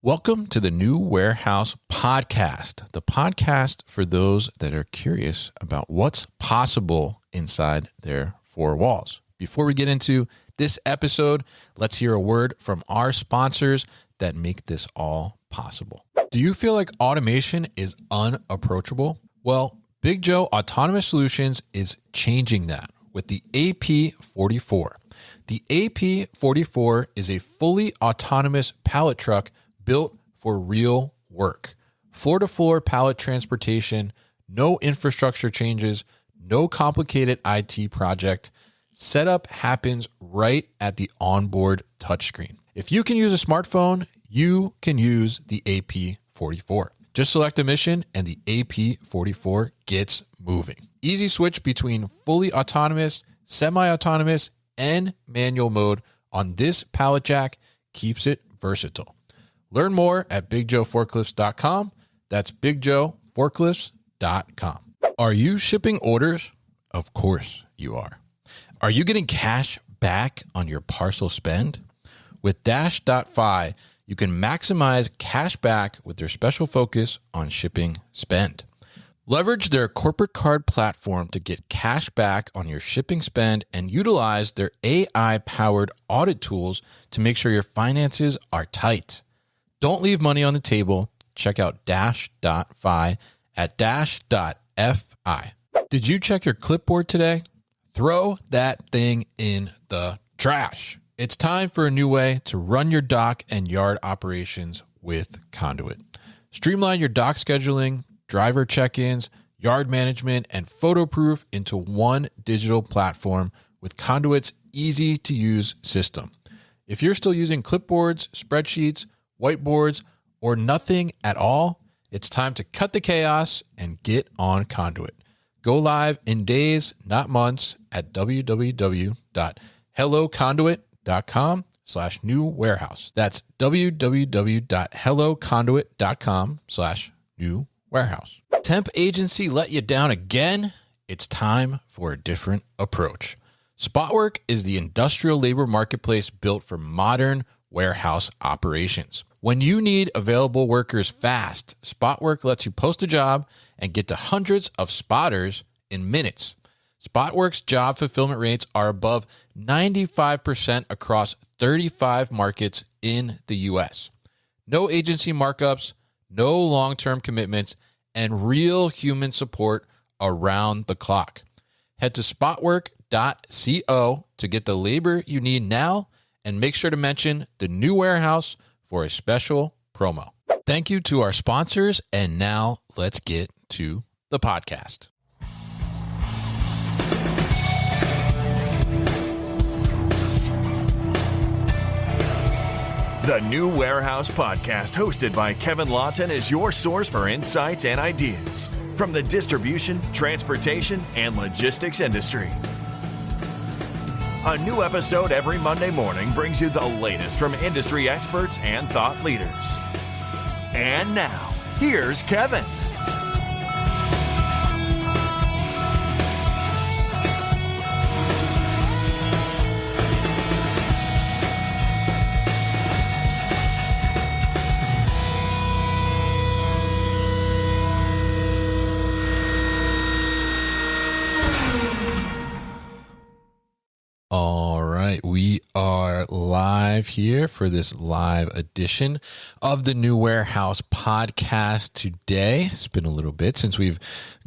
Welcome to the New Warehouse Podcast, the podcast for those that are curious about what's possible inside their four walls. Before we get into this episode, let's hear a word from our sponsors that make this all possible. Do you feel like automation is unapproachable? Well, Big Joe Autonomous Solutions is changing that with the AP44. The AP44 is a fully autonomous pallet truck built for real work. Floor-to-floor pallet transportation, no infrastructure changes, no complicated IT project. Setup happens right at the onboard touchscreen. If you can use a smartphone, you can use the AP44. Just select a mission and the AP44 gets moving. Easy switch between fully autonomous, semi-autonomous, and manual mode on this pallet jack keeps it versatile. Learn more at BigJoeForklifts.com. That's BigJoeForklifts.com. Are you shipping orders? Of course you are. Are you getting cash back on your parcel spend? With Dash.fi, you can maximize cash back with their special focus on shipping spend. Leverage their corporate card platform to get cash back on your shipping spend and utilize their AI-powered audit tools to make sure your finances are tight. Don't leave money on the table. Check out Dash.fi at Dash.fi. Did you check your clipboard today? Throw that thing in the trash. It's time for a new way to run your dock and yard operations with Conduit. Streamline your dock scheduling, driver check-ins, yard management, and photo proof into one digital platform with Conduit's easy-to-use system. If you're still using clipboards, spreadsheets, whiteboards, or nothing at all, it's time to cut the chaos and get on Conduit. Go live in days, not months, at www.helloconduit.com/new warehouse. That's www.helloconduit.com/new warehouse. Temp agency let you down again? It's time for a different approach. Spotwork is the industrial labor marketplace built for modern warehouse operations. When you need available workers fast, Spotwork lets you post a job and get to hundreds of spotters in minutes. Spotwork's job fulfillment rates are above 95% across 35 markets in the U.S. No agency markups, no long-term commitments, and real human support around the clock. Head to spotwork.co to get the labor you need now, and make sure to mention the New Warehouse for a special promo. Thank you to our sponsors, and now let's get to the podcast. The New Warehouse Podcast, hosted by Kevin Lawton, is your source for insights and ideas from the distribution, transportation, and logistics industry. A new episode every Monday morning brings you the latest from industry experts and thought leaders. And now, here's Kevin. All right, we are live here for this live edition of the New Warehouse Podcast today. It's been a little bit since we've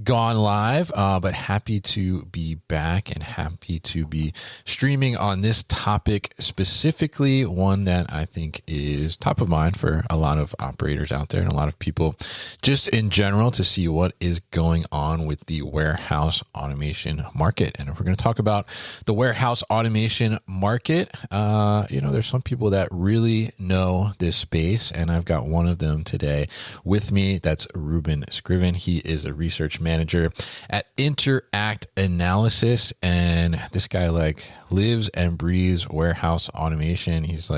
gone live, but happy to be back and happy to be streaming on this topic, specifically one that I think is top of mind for a lot of operators out there and a lot of people just in general to see what is going on with the warehouse automation market. And if we're going to talk about the warehouse automation market, there's some people that really know this space, and I've got one of them today with me. That's Rueben Scriven. He is a research manager at Interact Analysis, and this guy lives and breathes warehouse automation. He's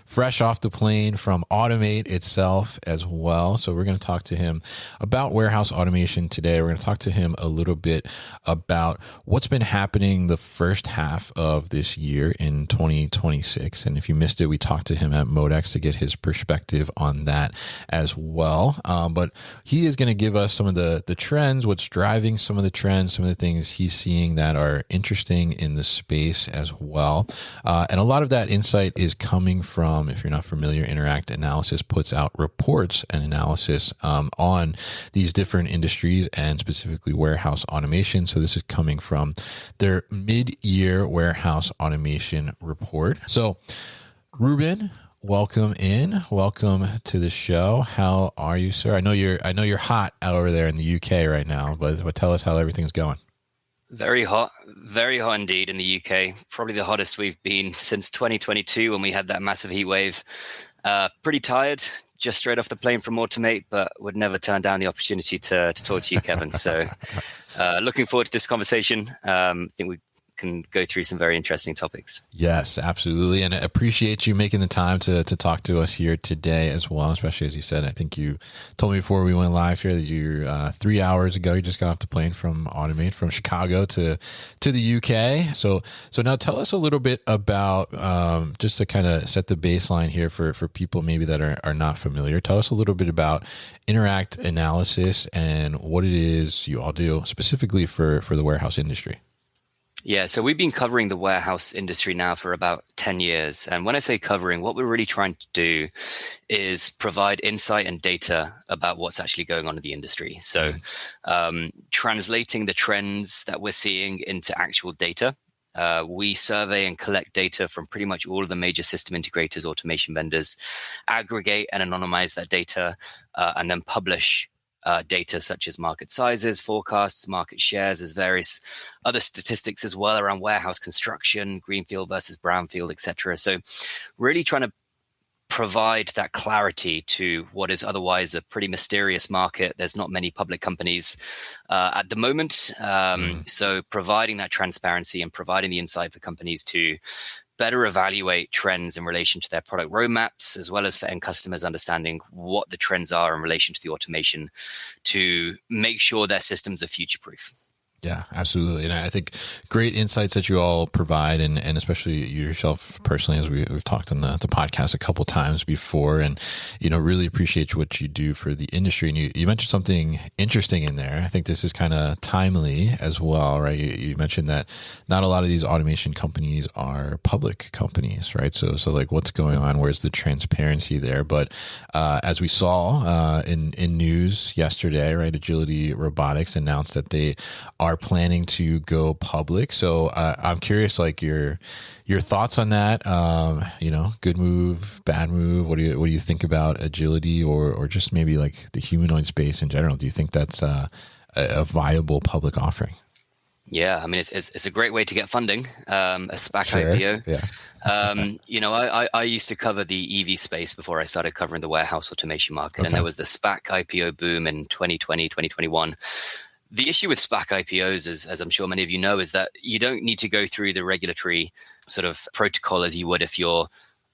fresh off the plane from Automate itself as well. So we're going to talk to him about warehouse automation today. We're going to talk to him a little bit about what's been happening the first half of this year in in 2026. And if you missed it, we talked to him at Modex to get his perspective on that as well. But he is going to give us some of the trends, what's driving some of the trends, some of the things he's seeing that are interesting in the space as well. And a lot of that insight is coming from, if you're not familiar, Interact Analysis puts out reports and analysis on these different industries and specifically warehouse automation. So this is coming from their mid-year warehouse automation report. So Rueben, welcome in. Welcome to the show. How are you, sir? I know you're hot out over there in the UK right now, but tell us how everything's going. Very hot indeed in the UK. Probably the hottest we've been since 2022 when we had that massive heat wave. Pretty tired, just straight off the plane from Automate, but would never turn down the opportunity to talk to you, Kevin. So looking forward to this conversation. I think we can go through some very interesting topics. Yes, absolutely. And I appreciate you making the time to talk to us here today as well, especially as you said, I think you told me before we went live here that you're 3 hours ago, you just got off the plane from Automate from Chicago to the UK. So now tell us a little bit about, just to kind of set the baseline here for people maybe that are not familiar, tell us a little bit about Interact Analysis and what it is you all do specifically for the warehouse industry. Yeah, so we've been covering the warehouse industry now for about 10 years. And when I say covering, what we're really trying to do is provide insight and data about what's actually going on in the industry. So translating the trends that we're seeing into actual data. We survey and collect data from pretty much all of the major system integrators, automation vendors, aggregate and anonymize that data, and then publish data such as market sizes, forecasts, market shares, as various other statistics as well around warehouse construction, greenfield versus brownfield, etc. So really trying to provide that clarity to what is otherwise a pretty mysterious market. There's not many public companies at the moment. So providing that transparency and providing the insight for companies to better evaluate trends in relation to their product roadmaps, as well as for end customers understanding what the trends are in relation to the automation to make sure their systems are future-proof. Yeah, absolutely. And I think great insights that you all provide, and especially yourself personally, as we've talked on the podcast a couple times before, and, really appreciate what you do for the industry. And you mentioned something interesting in there. I think this is kind of timely as well, right? You mentioned that not a lot of these automation companies are public companies, right? So like what's going on? Where's the transparency there? But as we saw in news yesterday, right, Agility Robotics announced that they are planning to go public. So I'm curious, like your thoughts on that. Good move, bad move. What do you think about Agility, or just maybe like the humanoid space in general? Do you think that's a viable public offering? Yeah, I mean, it's a great way to get funding, a SPAC Sure. IPO. Yeah. I used to cover the EV space before I started covering the warehouse automation market. Okay. And there was the SPAC IPO boom in 2020, 2021. The issue with SPAC IPOs, as I'm sure many of you know, is that you don't need to go through the regulatory sort of protocol as you would if you're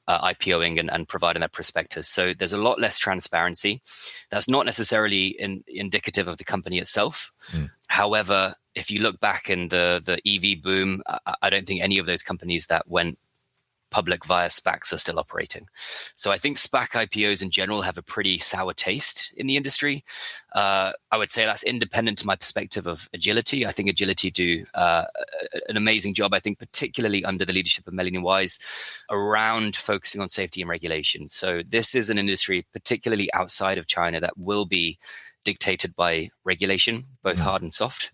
IPOing and providing that prospectus. So there's a lot less transparency. That's not necessarily indicative of the company itself. However, if you look back in the EV boom, I don't think any of those companies that went public via SPACs are still operating. So I think SPAC IPOs in general have a pretty sour taste in the industry. I would say that's independent to my perspective of Agility. I think Agility do an amazing job, I think, particularly under the leadership of Melanie Wise, around focusing on safety and regulation. So this is an industry, particularly outside of China, that will be dictated by regulation, both hard and soft.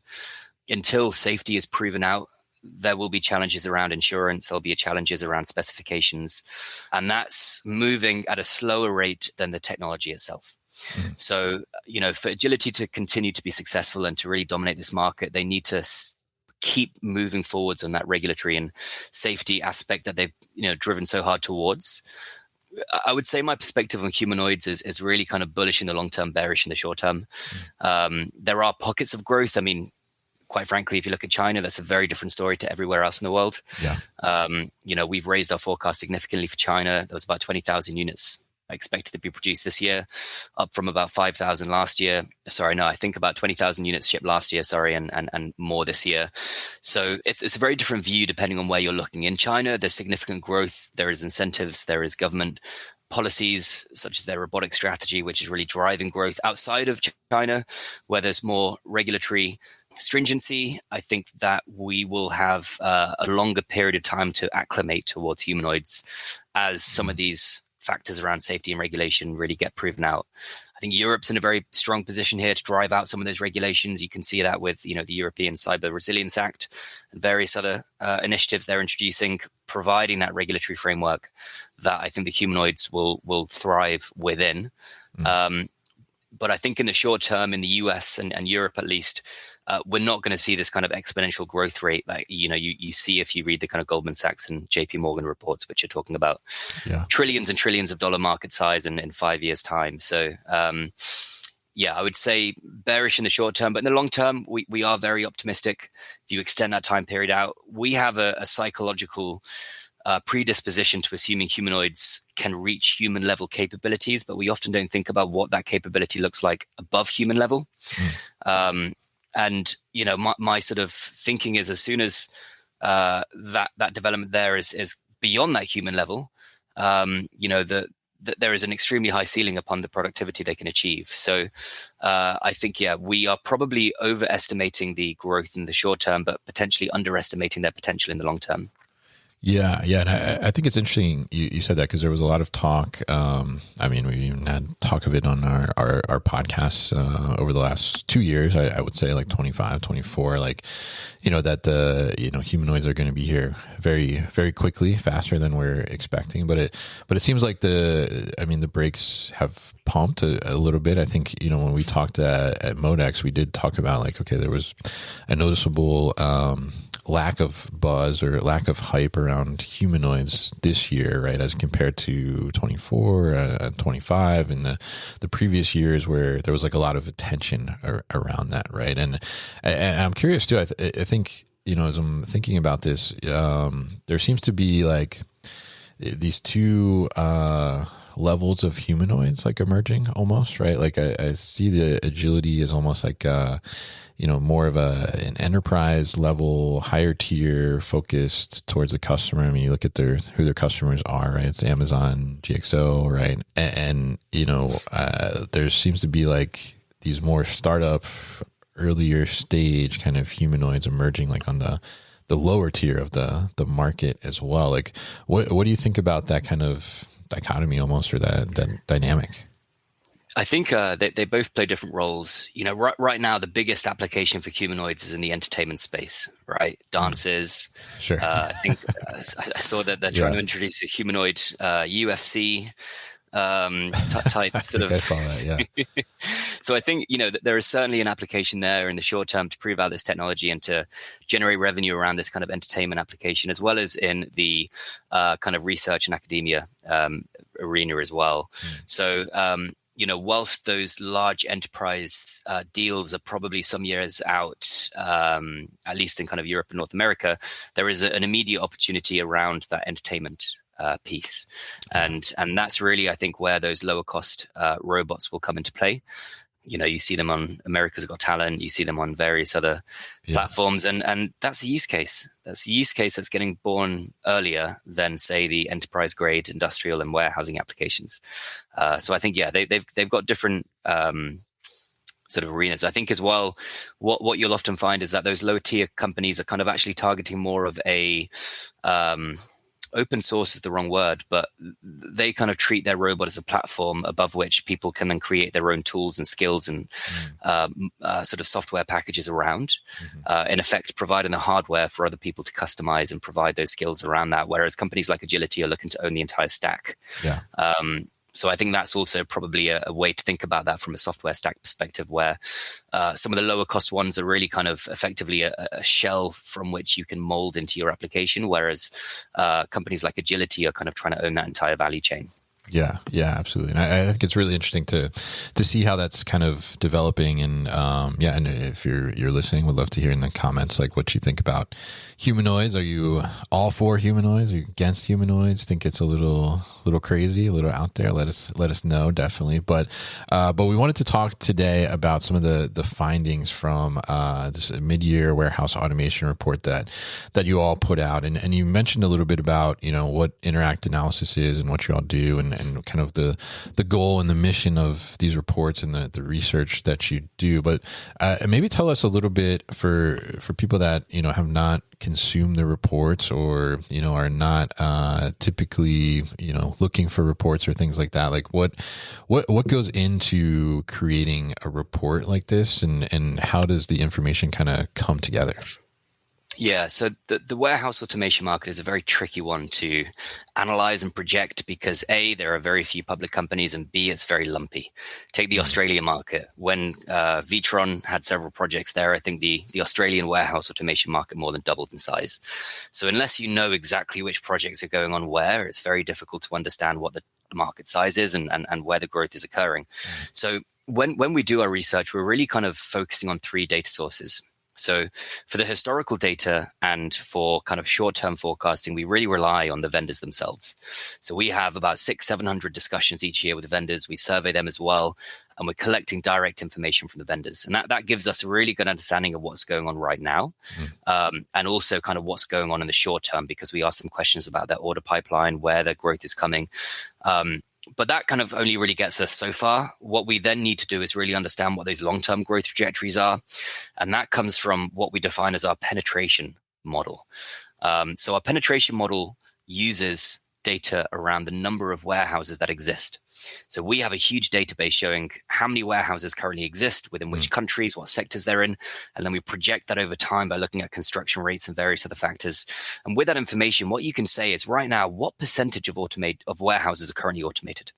Until safety is proven out, there will be challenges around insurance. There'll be challenges around specifications. And that's moving at a slower rate than the technology itself. So, for Agility to continue to be successful and to really dominate this market, they need to keep moving forwards on that regulatory and safety aspect that they've, driven so hard towards. I would say my perspective on humanoids is really kind of bullish in the long term, bearish in the short term. There are pockets of growth. I mean, quite frankly, if you look at China, that's a very different story to everywhere else in the world. Yeah. We've raised our forecast significantly for China. There was about 20,000 units expected to be produced this year, up from about 5,000 last year. Sorry, no, I think about 20,000 units shipped last year, and more this year. So it's a very different view depending on where you're looking. In China, there's significant growth, there is incentives, there is government policies such as their robotic strategy, which is really driving growth. Outside of China, where there's more regulatory stringency, I think that we will have a longer period of time to acclimate towards humanoids as some of these factors around safety and regulation really get proven out. I think Europe's in a very strong position here to drive out some of those regulations. You can see that with, the European Cyber Resilience Act and various other initiatives they're introducing, providing that regulatory framework that I think the humanoids will thrive within. But I think in the short term, in the US and Europe at least, we're not going to see this kind of exponential growth rate that you see if you read the kind of Goldman Sachs and JP Morgan reports, which are talking about trillions and trillions of dollar market size in 5 years' time. So I would say bearish in the short term, but in the long term, we are very optimistic. If you extend that time period out, we have a psychological predisposition to assuming humanoids can reach human level capabilities, but we often don't think about what that capability looks like above human level. And my sort of thinking is, as soon as that development there is beyond that human level, that there is an extremely high ceiling upon the productivity they can achieve. So I think, we are probably overestimating the growth in the short term, but potentially underestimating their potential in the long term. Yeah. And I think it's interesting you said that, because there was a lot of talk. We even had talk of it on our podcasts over the last 2 years. I would say like 25, 24, that the, humanoids are going to be here very, very quickly, faster than we're expecting. But it seems like the brakes have pumped a little bit. I think, when we talked at Modex, we did talk about there was a noticeable lack of buzz or lack of hype around humanoids this year, right, as compared to 24 and 25 and the previous years, where there was a lot of attention around that, right? And I'm curious too. I think as I'm thinking about this, there seems to be these two levels of humanoids emerging almost, right? I see the agility is almost more of an enterprise level, higher tier, focused towards the customer. You look at who their customers are, right? It's Amazon, GXO, right? And there seems to be these more startup, earlier stage kind of humanoids emerging on the lower tier of the market as well. What do you think about that kind of dichotomy almost, or that dynamic? I think they both play different roles. Right now, the biggest application for humanoids is in the entertainment space, right? Dances. Sure. I think I saw that they're trying to introduce a humanoid UFC type sort of. I saw that, yeah. So I think, there is certainly an application there in the short term to prove out this technology and to generate revenue around this kind of entertainment application, as well as in the kind of research and academia arena as well. So, whilst those large enterprise deals are probably some years out, at least in kind of Europe and North America, there is an immediate opportunity around that entertainment piece. And that's really, I think, where those lower cost robots will come into play. You see them on America's Got Talent, you see them on various other platforms, and that's a use case. That's a use case that's getting born earlier than, say, the enterprise grade industrial and warehousing applications. So I think, they've got different sort of arenas. I think as well, what you'll often find is that those low tier companies are kind of actually targeting more of a open source is the wrong word, but they kind of treat their robot as a platform above which people can then create their own tools and skills and sort of software packages around, in effect providing the hardware for other people to customize and provide those skills around that. Whereas companies like Agility are looking to own the entire stack. Yeah. So I think that's also probably a way to think about that from a software stack perspective, where some of the lower cost ones are really kind of effectively a shell from which you can mold into your application, whereas companies like Agility are kind of trying to own that entire value chain. Yeah, absolutely. And I think it's really interesting to see how that's kind of developing. And and if you're listening, would love to hear in the comments like what you think about humanoids. Are you all for humanoids? Are you against humanoids? Think it's a little crazy, a little out there? Let us know, definitely. But we wanted to talk today about some of the findings from this mid-year warehouse automation report that you all put out, and you mentioned a little bit about what interact analysis is and what you all do, and kind of the goal and the mission of these reports and the research that you do. But maybe tell us a little bit for people that have not consumed the reports, or are not typically looking for reports or things like that. Like what goes into creating a report like this, and how does the information kind of come together? Yeah, so the warehouse automation market is a very tricky one to analyze and project because A, there are very few public companies, and B, it's very lumpy. Take the Australian market. When Vitron had several projects there, I think the Australian warehouse automation market more than doubled in size. So unless you know exactly which projects are going on where, it's very difficult to understand what the market size is and where the growth is occurring. So when we do our research, we're really kind of focusing on three data sources. So for the historical data and for kind of short-term forecasting, we really rely on the vendors themselves. So we have about 600-700 discussions each year with the vendors. We survey them as well, and we're collecting direct information from the vendors. And that gives us a really good understanding of what's going on right now, and also kind of what's going on in the short term, because we ask them questions about their order pipeline, where their growth is coming. But that kind of only really gets us so far. What we then need to do is really understand what those long-term growth trajectories are. And that comes from what we define as our penetration model. So our penetration model uses data around the number of warehouses that exist. So we have a huge database showing how many warehouses currently exist, within which countries, what sectors they're in. And then we project that over time by looking at construction rates and various other factors. And with that information, what you can say is right now, what percentage of warehouses are currently automated?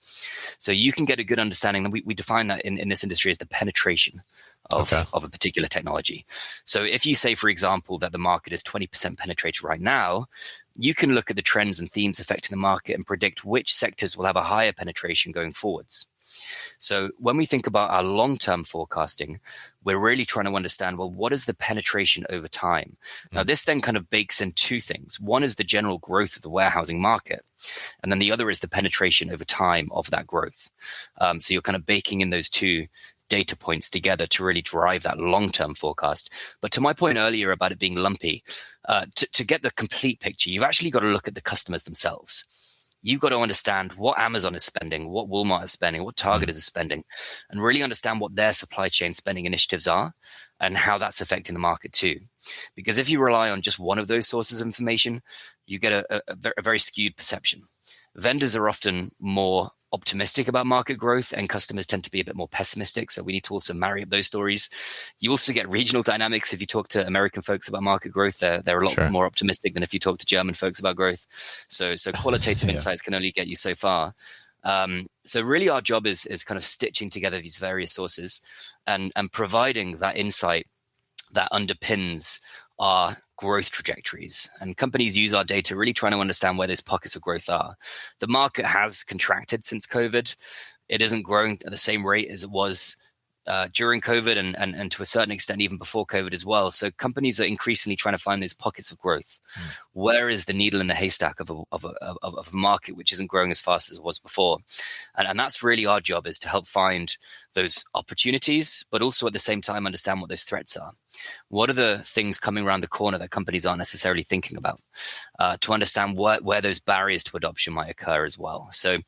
So you can get a good understanding. And we define that in this industry as the penetration of a particular technology. So if you say, for example, that the market is 20% penetrated right now, you can look at the trends and themes affecting the market and predict which sectors will have a higher penetration going forwards. So when we think about our long-term forecasting, we're really trying to understand, well, what is the penetration over time? Now, this then kind of bakes in two things. One is the general growth of the warehousing market, and then the other is the penetration over time of that growth. So you're kind of baking in those two data points together to really drive that long-term forecast. But to my point earlier about it being lumpy, to get the complete picture, you've actually got to look at the customers themselves. You've got to understand what Amazon is spending, what Walmart is spending, what Target is spending, and really understand what their supply chain spending initiatives are and how that's affecting the market too. Because if you rely on just one of those sources of information, you get a very skewed perception. Vendors are often more optimistic about market growth, and customers tend to be a bit more pessimistic. So we need to also marry up those stories. You also get regional dynamics. If you talk to American folks about market growth, they're a lot more optimistic than if you talk to German folks about growth. So qualitative insights can only get you so far. So really our job is kind of stitching together these various sources and providing that insight that underpins our growth trajectories. And companies use our data really trying to understand where those pockets of growth are. The market has contracted since COVID. It isn't growing at the same rate as it was during COVID and to a certain extent even before COVID as well. So companies are increasingly trying to find those pockets of growth. Where is the needle in the haystack of a market which isn't growing as fast as it was before? And that's really our job, is to help find those opportunities, but also at the same time understand what those threats are. What are the things coming around the corner that companies aren't necessarily thinking about, to understand where those barriers to adoption might occur as well. So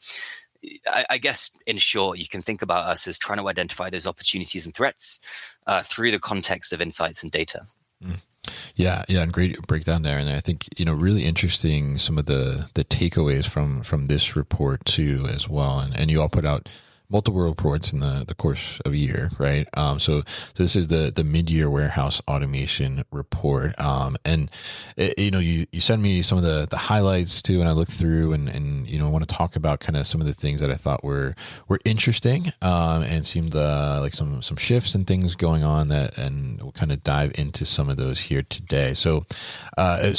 I guess, in short, you can think about us as trying to identify those opportunities and threats through the context of insights and data. Yeah, and great breakdown there. And I think, really interesting some of the takeaways from this report too as well. And you all put out multiple reports in the course of a year, right? So this is the mid-year warehouse automation report. And you send me some of the highlights too, and I looked through and I want to talk about kind of some of the things that I thought were interesting, and seemed like some shifts and things going on and we'll kind of dive into some of those here today. So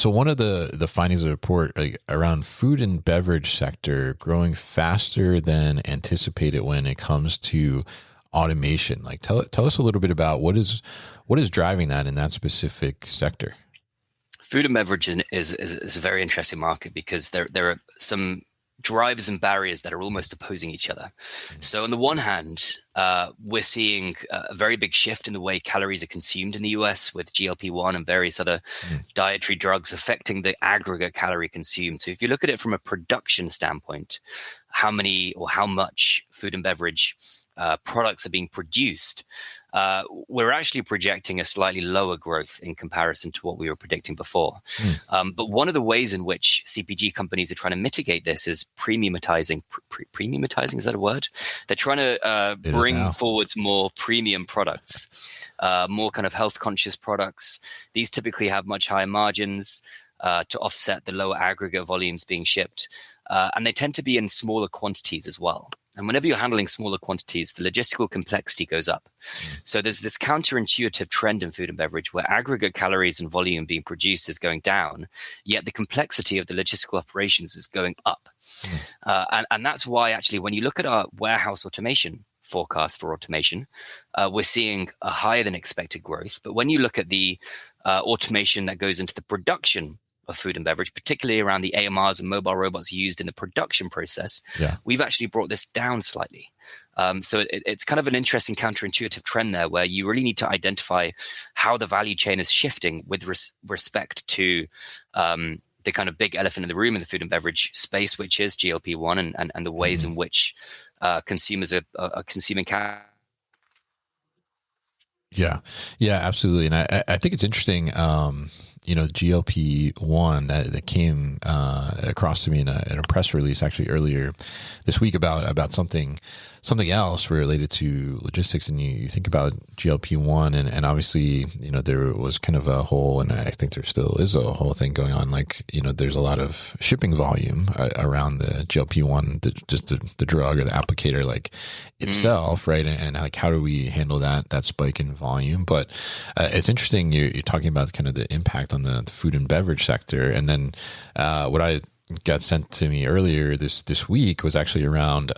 one of the findings of the report, like, around food and beverage sector growing faster than anticipated when it comes to automation. Like, tell us a little bit about what is driving that in that specific sector. Food and beverage is a very interesting market because there are some drivers and barriers that are almost opposing each other. So on the one hand, we're seeing a very big shift in the way calories are consumed in the US with GLP-1 and various other dietary drugs affecting the aggregate calorie consumed. So if you look at it from a production standpoint, how many or how much food and beverage products are being produced, we're actually projecting a slightly lower growth in comparison to what we were predicting before. But one of the ways in which CPG companies are trying to mitigate this is premiumatizing. Premiumatizing, is that a word? They're trying to bring forwards more premium products, more kind of health conscious products. These typically have much higher margins to offset the lower aggregate volumes being shipped. And they tend to be in smaller quantities as well. And whenever you're handling smaller quantities, the logistical complexity goes up. So there's this counterintuitive trend in food and beverage where aggregate calories and volume being produced is going down, yet the complexity of the logistical operations is going up. And that's why, actually, when you look at our warehouse automation forecast for automation, we're seeing a higher than expected growth. But when you look at the automation that goes into the production of food and beverage, particularly around the AMRs and mobile robots used in the production process, we've actually brought this down slightly. So it's kind of an interesting counterintuitive trend there where you really need to identify how the value chain is shifting with respect to the kind of big elephant in the room in the food and beverage space, which is GLP-1 and the ways in which consumers are consuming Yeah, absolutely. And I think it's interesting, GLP-1 that came across to me in a press release actually earlier this week about something else related to logistics. And you think about GLP-1 and obviously, there was kind of a whole, and I think there still is a whole thing going on. Like, there's a lot of shipping volume around the GLP-1, just the drug or the applicator, like itself, right? And like, how do we handle that spike in volume? But it's interesting you're talking about kind of the impact on the food and beverage sector. And then what I got sent to me earlier this week was actually around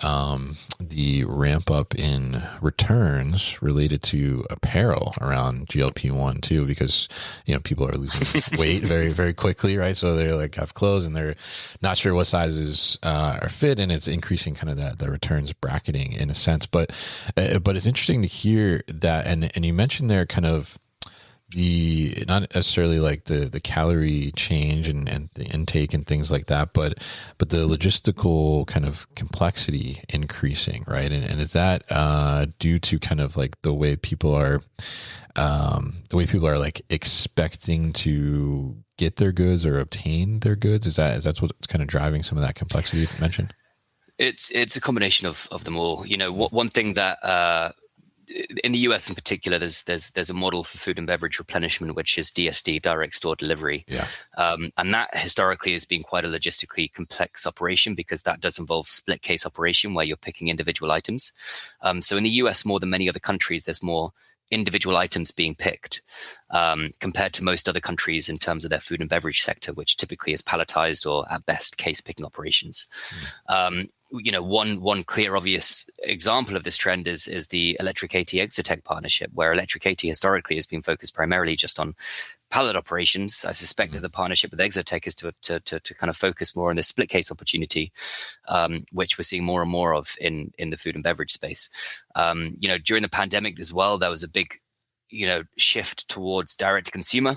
the ramp up in returns related to apparel around GLP-1 too, because people are losing weight very, very quickly, right? So they're like have clothes and they're not sure what sizes are fit, and it's increasing kind of the returns bracketing in a sense. But it's interesting to hear that, and you mentioned there kind of the not necessarily like the calorie change and the intake and things like that, but the logistical kind of complexity increasing, right? And is that due to kind of like the way people are like expecting to get their goods or obtain their goods? Is that what's kind of driving some of that complexity you mentioned? It's a combination of them all. One thing that in the US in particular, there's a model for food and beverage replenishment, which is DSD, direct store delivery. And that historically has been quite a logistically complex operation because that does involve split case operation where you're picking individual items. So in the US, more than many other countries, there's more individual items being picked compared to most other countries in terms of their food and beverage sector, which typically is palletized or at best case picking operations. One clear, obvious example of this trend is the Electric AT Exotec partnership, where Electric AT historically has been focused primarily just on pallet operations. I suspect that the partnership with Exotec is to kind of focus more on the split case opportunity, which we're seeing more and more of in the food and beverage space. During the pandemic as well, there was a big, shift towards direct to consumer.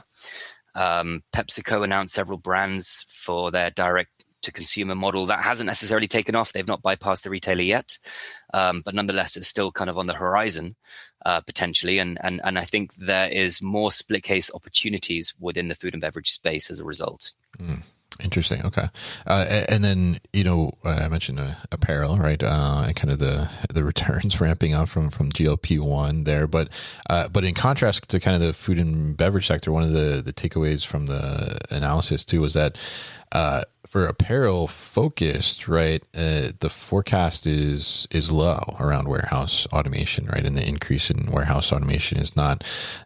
PepsiCo announced several brands for their direct to consumer model that hasn't necessarily taken off. They've not bypassed the retailer yet, but nonetheless, it's still kind of on the horizon potentially. And I think there is more split case opportunities within the food and beverage space as a result. Interesting. Okay. And then, I mentioned apparel, right? And kind of the returns ramping up from GLP-1 there. But in contrast to kind of the food and beverage sector, one of the takeaways from the analysis too was that for apparel focused, right, the forecast is low around warehouse automation, right? And the increase in warehouse automation is not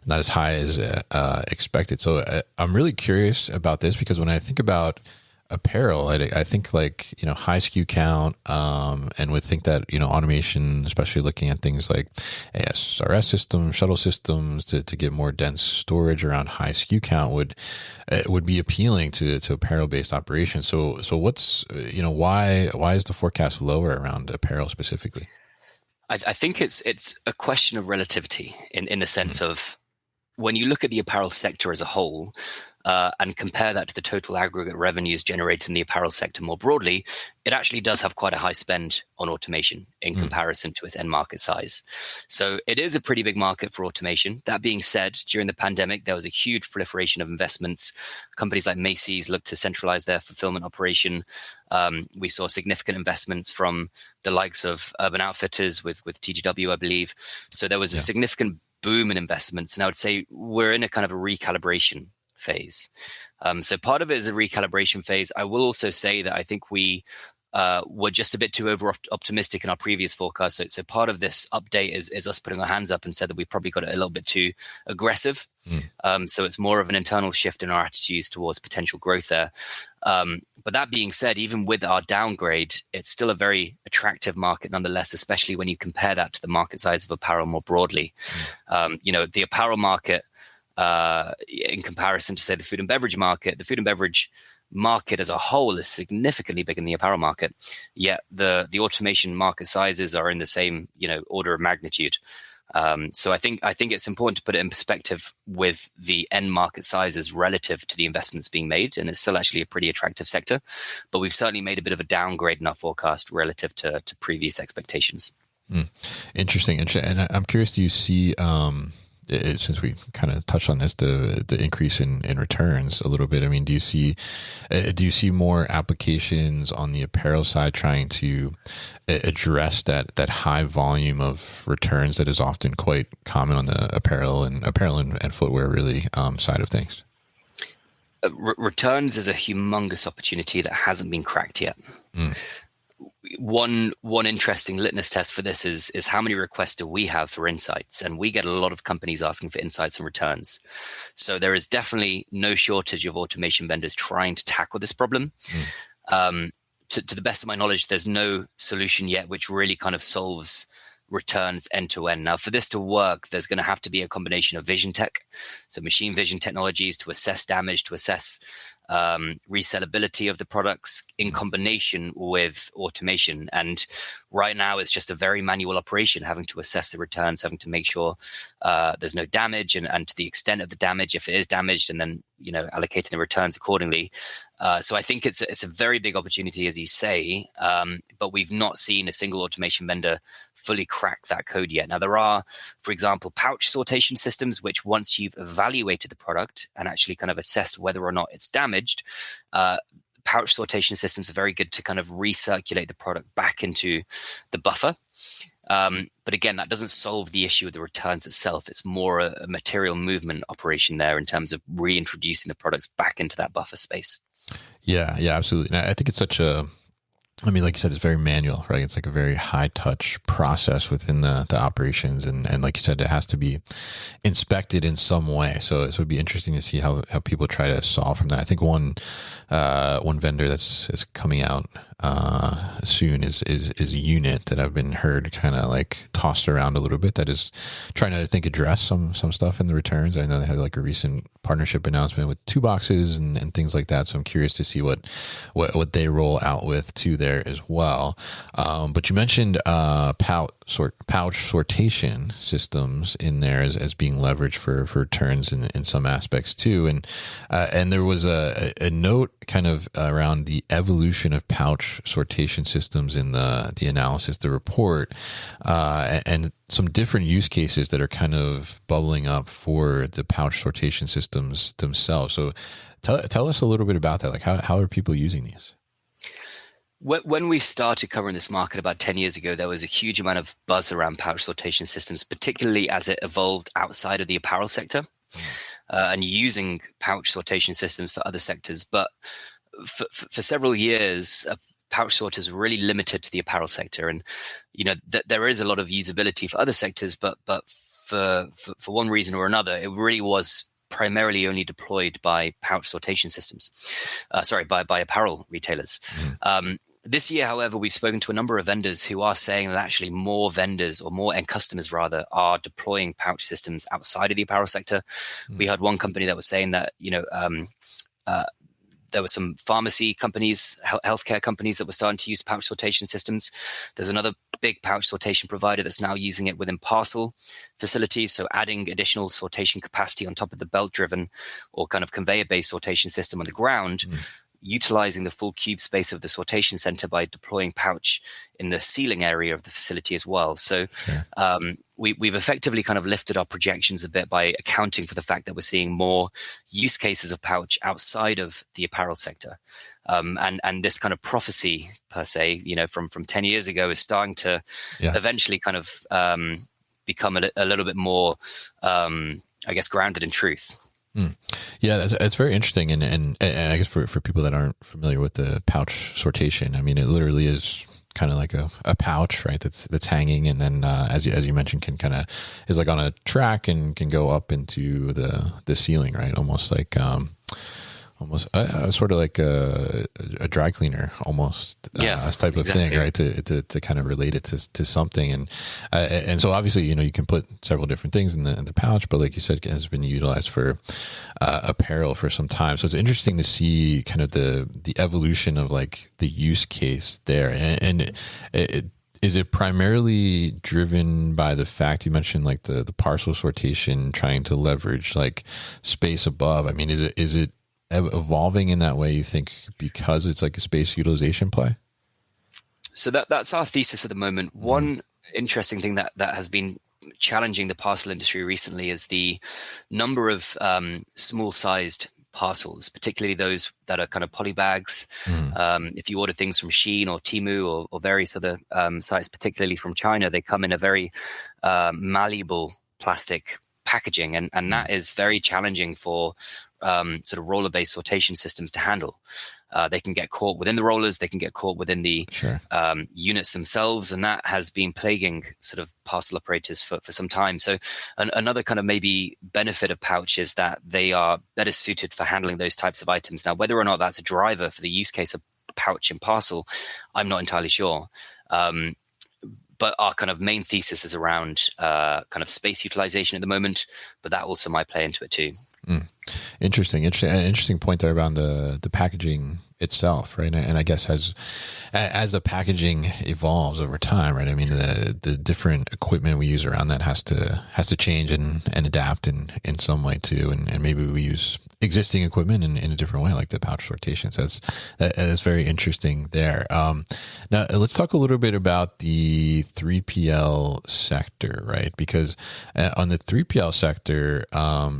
as high as expected. So I'm really curious about this because when I think about apparel, I think like, high SKU count, and would think that, automation, especially looking at things like ASRS systems, shuttle systems to get more dense storage around high SKU count would be appealing to apparel based operations. So what's, why is the forecast lower around apparel specifically? I think it's a question of relativity in the sense of when you look at the apparel sector as a whole, and compare that to the total aggregate revenues generated in the apparel sector more broadly, it actually does have quite a high spend on automation in comparison to its end market size. So it is a pretty big market for automation. That being said, during the pandemic, there was a huge proliferation of investments. Companies like Macy's looked to centralize their fulfillment operation. We saw significant investments from the likes of Urban Outfitters with TGW, I believe. So there was a significant boom in investments. And I would say we're in a kind of a recalibration phase. So part of it is a recalibration phase. I will also say that I think we were just a bit too over optimistic in our previous forecast. So part of this update is us putting our hands up and said that we probably got it a little bit too aggressive. So it's more of an internal shift in our attitudes towards potential growth there. But that being said, even with our downgrade, it's still a very attractive market nonetheless, especially when you compare that to the market size of apparel more broadly. The apparel market, in comparison to, say, the food and beverage market as a whole is significantly bigger than the apparel market. Yet the automation market sizes are in the same, order of magnitude. So I think it's important to put it in perspective with the end market sizes relative to the investments being made. And it's still actually a pretty attractive sector, but we've certainly made a bit of a downgrade in our forecast relative to previous expectations. Interesting. And I'm curious, do you see, since we kind of touched on this, the increase in returns a little bit, I mean, do you see more applications on the apparel side trying to address that high volume of returns that is often quite common on the apparel and footwear really side of things? Returns is a humongous opportunity that hasn't been cracked yet. One interesting litmus test for this is how many requests do we have for insights? And we get a lot of companies asking for insights and returns. So there is definitely no shortage of automation vendors trying to tackle this problem. To the best of my knowledge, there's no solution yet which really kind of solves returns end to end. Now, for this to work, there's going to have to be a combination of vision tech, so machine vision technologies to assess damage, to assess resellability of the products in combination with automation. And right now it's just a very manual operation, having to assess the returns, having to make sure there's no damage, and to the extent of the damage, if it is damaged, and then allocating the returns accordingly. So I think it's a very big opportunity, as you say, but we've not seen a single automation vendor fully crack that code yet. Now, there are, for example, pouch sortation systems, which once you've evaluated the product and actually kind of assessed whether or not it's damaged, pouch sortation systems are very good to kind of recirculate the product back into the buffer. But again, that doesn't solve the issue of the returns itself. It's more a material movement operation there in terms of reintroducing the products back into that buffer space. Yeah, absolutely. And I think it's like you said, it's very manual, right? It's like a very high touch process within the operations. And like you said, it has to be inspected in some way. So it would be interesting to see how people try to solve from that. I think one vendor is coming out soon is a unit that I've been heard kind of like tossed around a little bit, that is trying to, I think, address some stuff in the returns. I know they had like a recent partnership announcement with 2 boxes and things like that. So I'm curious to see what they roll out with too there as well. But you mentioned pouch pouch sortation systems in there as being leveraged for turns in some aspects too. And there was a note kind of around the evolution of pouch sortation systems in the analysis, the report, and some different use cases that are kind of bubbling up for the pouch sortation systems themselves. So tell us a little bit about that. Like how are people using these? When we started covering this market about 10 years ago, there was a huge amount of buzz around pouch sortation systems, particularly as it evolved outside of the apparel sector and using pouch sortation systems for other sectors. But for several years, pouch sort is really limited to the apparel sector. And, there is a lot of usability for other sectors, but for one reason or another, it really was primarily only deployed by pouch sortation systems, by apparel retailers. This year, however, we've spoken to a number of vendors who are saying that actually more vendors or more end customers rather are deploying pouch systems outside of the apparel sector. We had one company that was saying that, there were some pharmacy companies, healthcare companies that were starting to use pouch sortation systems. There's another big pouch sortation provider that's now using it within parcel facilities. So adding additional sortation capacity on top of the belt-driven or kind of conveyor-based sortation system on the ground, utilizing the full cube space of the sortation center by deploying pouch in the ceiling area of the facility as well. So we've effectively kind of lifted our projections a bit by accounting for the fact that we're seeing more use cases of pouch outside of the apparel sector. And this kind of prophecy per se, from 10 years ago is starting to eventually kind of become a little bit more, grounded in truth. Yeah, that's very interesting. And I guess for people that aren't familiar with the pouch sortation, I mean, it literally is kind of like a pouch, right? That's hanging. And then, as you mentioned, is like on a track and can go up into the ceiling, right? Almost like, sort of like a dry cleaner almost, type of thing, right? To kind of relate it to something. And so obviously, you can put several different things in the pouch, but like you said, it has been utilized for apparel for some time. So it's interesting to see kind of the evolution of like the use case there. And is it primarily driven by the fact you mentioned like the parcel sortation trying to leverage like space above? I mean, is it evolving in that way, you think, because it's like a space utilization play? So that's our thesis at the moment. One interesting thing that has been challenging the parcel industry recently is the number of small-sized parcels, particularly those that are kind of polybags. If you order things from Shein or Temu or various other sites, particularly from China, they come in a very malleable plastic packaging, and that is very challenging for sort of roller-based sortation systems to handle. They can get caught within the rollers, they can get caught within the units themselves, and that has been plaguing sort of parcel operators for some time. So another kind of maybe benefit of pouch is that they are better suited for handling those types of items. Now, whether or not that's a driver for the use case of pouch and parcel, I'm not entirely sure. But our kind of main thesis is around kind of space utilization at the moment, but that also might play into it too. Interesting point there around the packaging itself, right? And I guess as the packaging evolves over time, right? I mean, the different equipment we use around that has to change and adapt in some way too, and maybe we use existing equipment in a different way, like the pouch sortation. So that's very interesting there. Now let's talk a little bit about the 3PL sector, right? Because on the 3PL sector,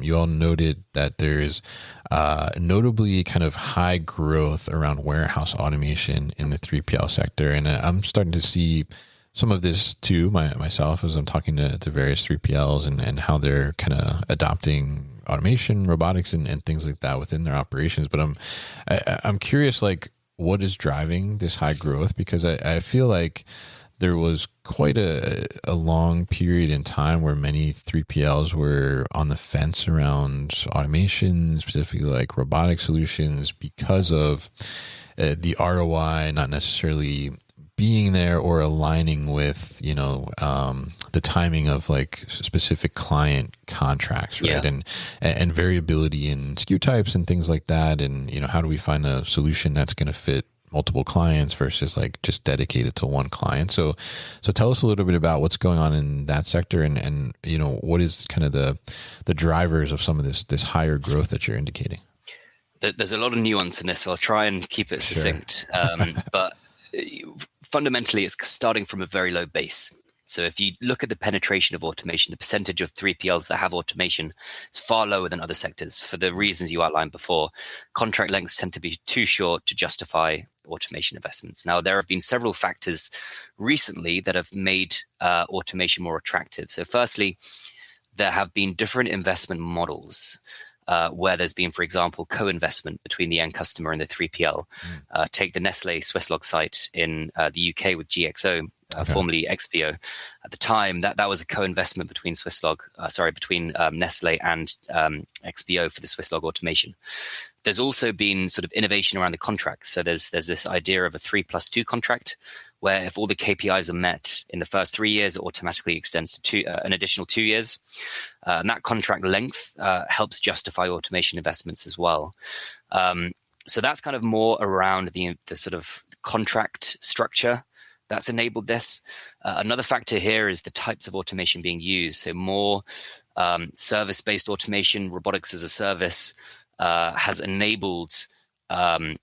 you all noted that there's notably kind of high growth around warehouse automation in the 3PL sector. And I'm starting to see some of this too myself as I'm talking to various 3PLs and how they're kind of adopting automation, robotics, and things like that within their operations. But I'm curious, like, what is driving this high growth? Because I feel like there was quite a long period in time where many 3PLs were on the fence around automation, specifically like robotic solutions, because of the ROI not necessarily being there or aligning with, the timing of like specific client contracts, right? Yeah. And variability in SKU types and things like that. And, how do we find a solution that's going to fit multiple clients versus like just dedicated to one client. So tell us a little bit about what's going on in that sector, and what is kind of the drivers of some of this higher growth that you're indicating. There's a lot of nuance in this, so I'll try and keep it succinct. But fundamentally, it's starting from a very low base. So if you look at the penetration of automation, the percentage of 3PLs that have automation is far lower than other sectors for the reasons you outlined before. Contract lengths tend to be too short to justify automation investments. Now, there have been several factors recently that have made automation more attractive. So firstly, there have been different investment models where there's been, for example, co-investment between the end customer and the 3PL. Take the Nestle Swisslog site in the UK with GXO, formerly XPO. At the time, that was a co-investment between Nestle and XPO for the Swisslog automation. There's also been sort of innovation around the contracts. So there's this idea of a 3+2 contract, where if all the KPIs are met in the first 3 years, it automatically extends to an additional 2 years. And that contract length helps justify automation investments as well. So that's kind of more around the sort of contract structure that's enabled this. Another factor here is the types of automation being used. So more service-based automation, robotics as a service, has enabled a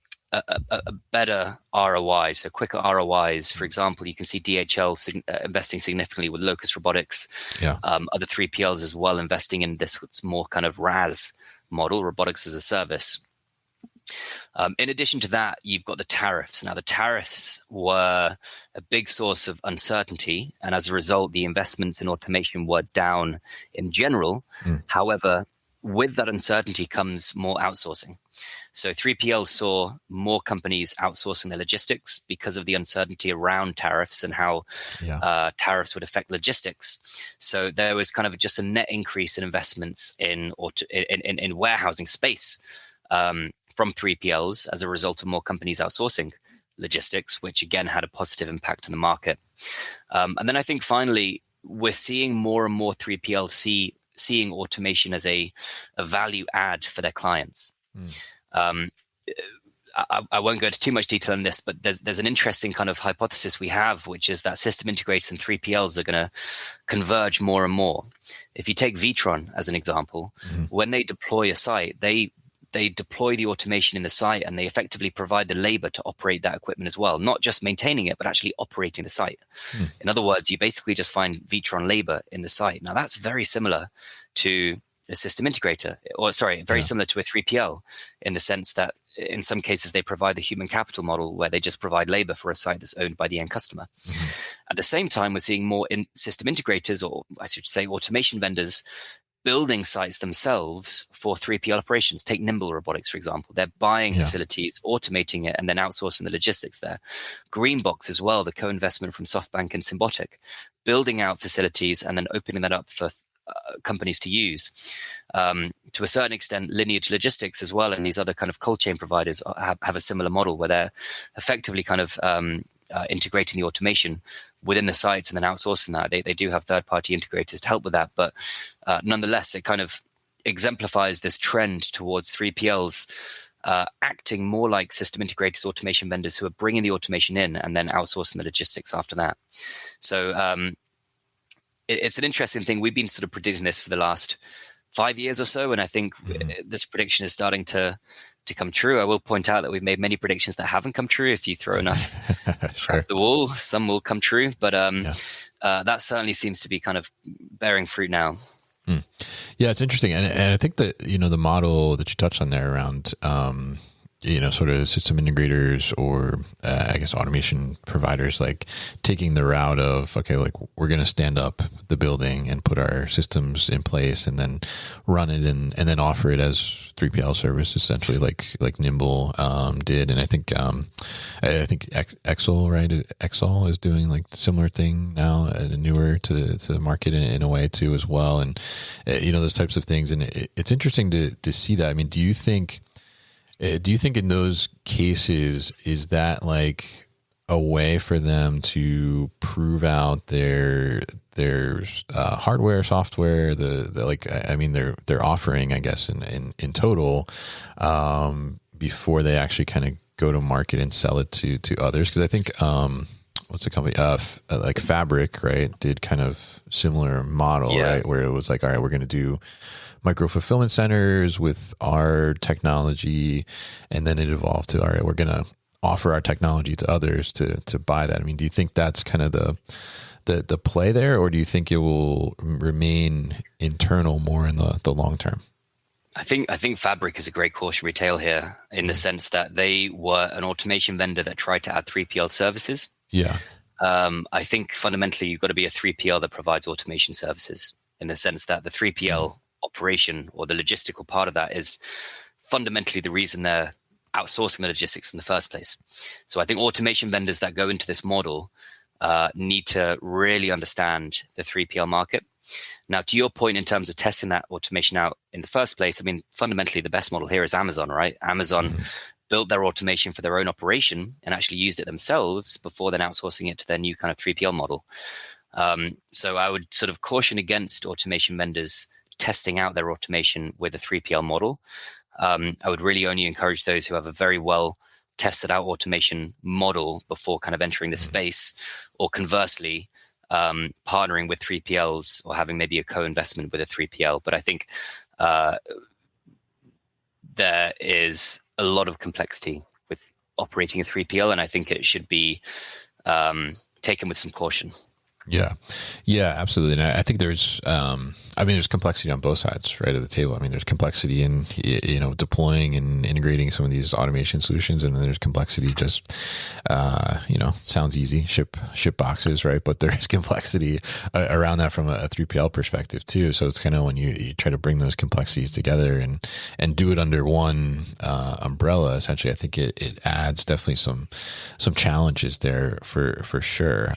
better ROI, so quicker ROIs. For example, you can see DHL investing significantly with Locus Robotics. Other 3PLs as well investing in this more kind of RAS model, robotics as a service. In addition to that, you've got the tariffs. Now, the tariffs were a big source of uncertainty, and as a result, the investments in automation were down in general. However, with that uncertainty comes more outsourcing. So 3PL saw more companies outsourcing their logistics because of the uncertainty around tariffs and how tariffs would affect logistics. So there was kind of just a net increase in investments in warehousing space from 3PLs as a result of more companies outsourcing logistics, which again had a positive impact on the market. And then I think finally, we're seeing more and more 3PLs seeing automation as a value add for their clients. I won't go into too much detail on this, but there's an interesting kind of hypothesis we have, which is that system integrators and 3PLs are going to converge more and more. If you take Vitron as an example, when they deploy a site, they deploy the automation in the site, and they effectively provide the labor to operate that equipment as well, not just maintaining it, but actually operating the site. In other words, you basically just find Vitron labor in the site. Now, that's very similar to a system integrator, similar to a 3PL, in the sense that in some cases they provide the human capital model where they just provide labor for a site that's owned by the end customer. At the same time, we're seeing more system integrators, or I should say automation vendors, building sites themselves for 3PL operations. Take Nimble Robotics, for example. They're buying facilities, automating it, and then outsourcing the logistics there. Greenbox as well, the co-investment from SoftBank and Symbotic, building out facilities and then opening that up for companies to use. To a certain extent, Lineage Logistics as well, and these other kind of cold chain providers have a similar model where they're effectively kind of integrating the automation within the sites and then outsourcing that. They do have third-party integrators to help with that, but nonetheless, it kind of exemplifies this trend towards 3PLs acting more like system integrators, automation vendors who are bringing the automation in and then outsourcing the logistics after that. So it's an interesting thing. We've been sort of predicting this for the last 5 years or so, and I think this prediction is starting to come true. I will point out that we've made many predictions that haven't come true. If you throw enough at the wall, some will come true. But that certainly seems to be kind of bearing fruit now. Yeah, it's interesting. And I think that, the model that you touched on there around, sort of system integrators or I guess automation providers, like taking the route of, okay, like we're going to stand up the building and put our systems in place and then run it and then offer it as 3PL service, essentially like Nimble did. And I think Exol, right? Exol is doing like similar thing now, newer to the market in a way too as well. And those types of things. And it's interesting to see that. I mean, do you think in those cases, is that like a way for them to prove out their hardware, software, their offering, I guess, in total, before they actually kind of go to market and sell it to others? Because I think what's the company like Fabric, right, did kind of similar model, right, where it was like, all right, we're going to do micro fulfillment centers with our technology, and then it evolved to, all right, we're going to offer our technology to others to buy that. I mean, do you think that's kind of the play there, or do you think it will remain internal more in the long term? I think Fabric is a great cautionary tale here in the sense that they were an automation vendor that tried to add 3PL services. Yeah. I think fundamentally you've got to be a 3PL that provides automation services, in the sense that the 3PL operation or the logistical part of that is fundamentally the reason they're outsourcing the logistics in the first place. So I think automation vendors that go into this model need to really understand the 3PL market. Now, to your point, in terms of testing that automation out in the first place, I mean, fundamentally, the best model here is Amazon, right? Amazon built their automation for their own operation and actually used it themselves before then outsourcing it to their new kind of 3PL model. So I would sort of caution against automation vendors testing out their automation with a 3PL model. I would really only encourage those who have a very well tested out automation model before kind of entering the space, or conversely, partnering with 3PLs or having maybe a co-investment with a 3PL. But I think there is a lot of complexity with operating a 3PL, and I think it should be taken with some caution. Yeah, absolutely. And I think there's complexity on both sides, right, of the table. I mean, there's complexity in, deploying and integrating some of these automation solutions. And then there's complexity just, sounds easy, ship boxes, right? But there is complexity around that from a 3PL perspective too. So it's kind of when you try to bring those complexities together and do it under one umbrella, essentially, I think it adds definitely some challenges there for sure.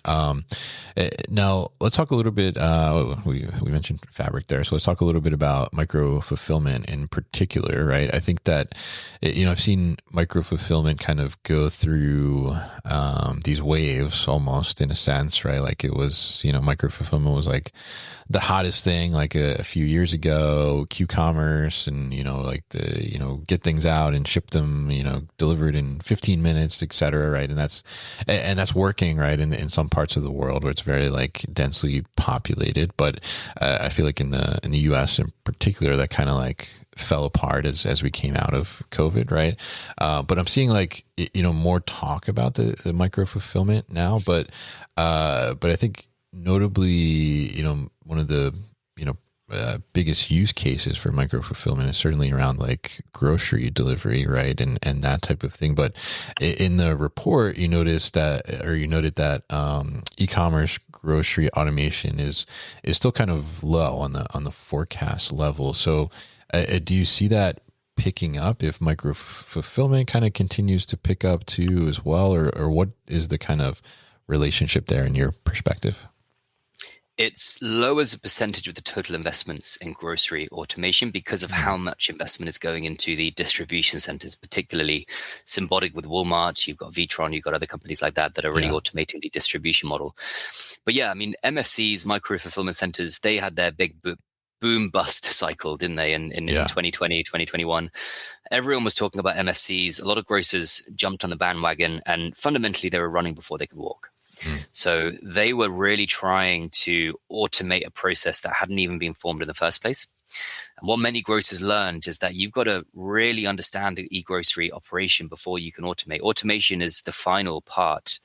Now, let's talk a little bit. We mentioned Fabric there, so let's talk a little bit about micro fulfillment in particular, right? I think that I've seen micro fulfillment kind of go through these waves, almost in a sense, right? Like it was, micro fulfillment was like the hottest thing, like a few years ago. Q-commerce and get things out and ship them, delivered in 15 minutes, et cetera, right? And that's working, right, in some parts of the world where it's very like densely populated. But I feel like in the US in particular, that kind of like fell apart as we came out of COVID, right? But I'm seeing like more talk about the micro fulfillment now, but I think notably, one of the biggest use cases for micro fulfillment is certainly around like grocery delivery, right, and that type of thing. But in the report, you noted that e-commerce grocery automation is still kind of low on the forecast level. So, do you see that picking up if micro fulfillment kind of continues to pick up too as well, or what is the kind of relationship there in your perspective? It's low as a percentage of the total investments in grocery automation because of how much investment is going into the distribution centers, particularly symbolic with Walmart. You've got Vitron, you've got other companies like that are really automating the distribution model. But yeah, I mean, MFCs, micro fulfillment centers, they had their big boom bust cycle, didn't they, in 2020, 2021. Everyone was talking about MFCs. A lot of grocers jumped on the bandwagon, and fundamentally they were running before they could walk. So they were really trying to automate a process that hadn't even been formed in the first place. And what many grocers learned is that you've got to really understand the e-grocery operation before you can automate. Automation is the final part,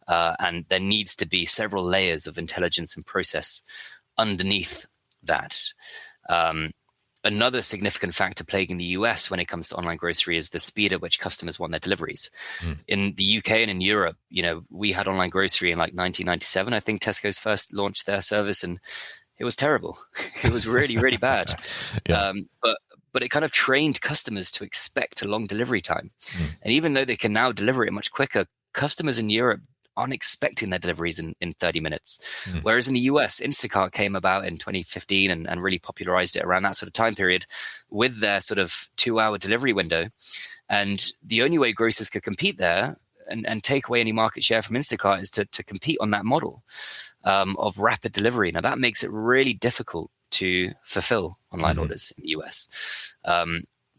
and there needs to be several layers of intelligence and process underneath that. Another significant factor plaguing the US when it comes to online grocery is the speed at which customers want their deliveries. In the UK and in Europe, we had online grocery in like 1997. I think Tesco's first launched their service, and it was terrible. It was really, really bad. But it kind of trained customers to expect a long delivery time. And even though they can now deliver it much quicker, customers in Europe aren't expecting their deliveries in 30 minutes. Whereas in the US, Instacart came about in 2015 and really popularized it around that sort of time period with their sort of 2-hour delivery window. And the only way grocers could compete there and take away any market share from Instacart is to compete on that model of rapid delivery. Now, that makes it really difficult to fulfill online orders in the US.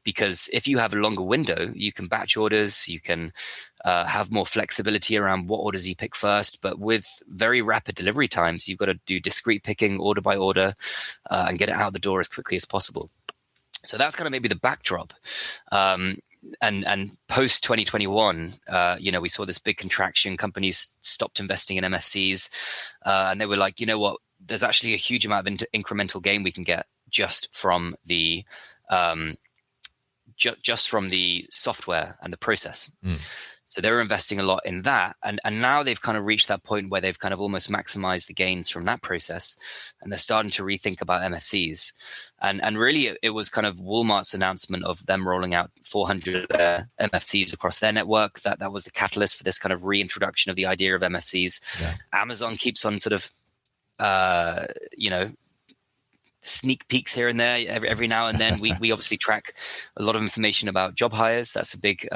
because if you have a longer window, you can batch orders, you can have more flexibility around what orders you pick first. But with very rapid delivery times, you've got to do discrete picking order by order and get it out the door as quickly as possible. So that's kind of maybe the backdrop. And post 2021, we saw this big contraction. Companies stopped investing in MFCs, and they were like, you know what? There's actually a huge amount of incremental gain we can get just from the just from the software and the process. So they were investing a lot in that. And now they've kind of reached that point where they've kind of almost maximized the gains from that process. And they're starting to rethink about MFCs. And really, it was kind of Walmart's announcement of them rolling out 400 MFCs across their network. That was the catalyst for this kind of reintroduction of the idea of MFCs. Yeah. Amazon keeps on sort of, sneak peeks here and there every now and then. We obviously track a lot of information about job hires. That's a big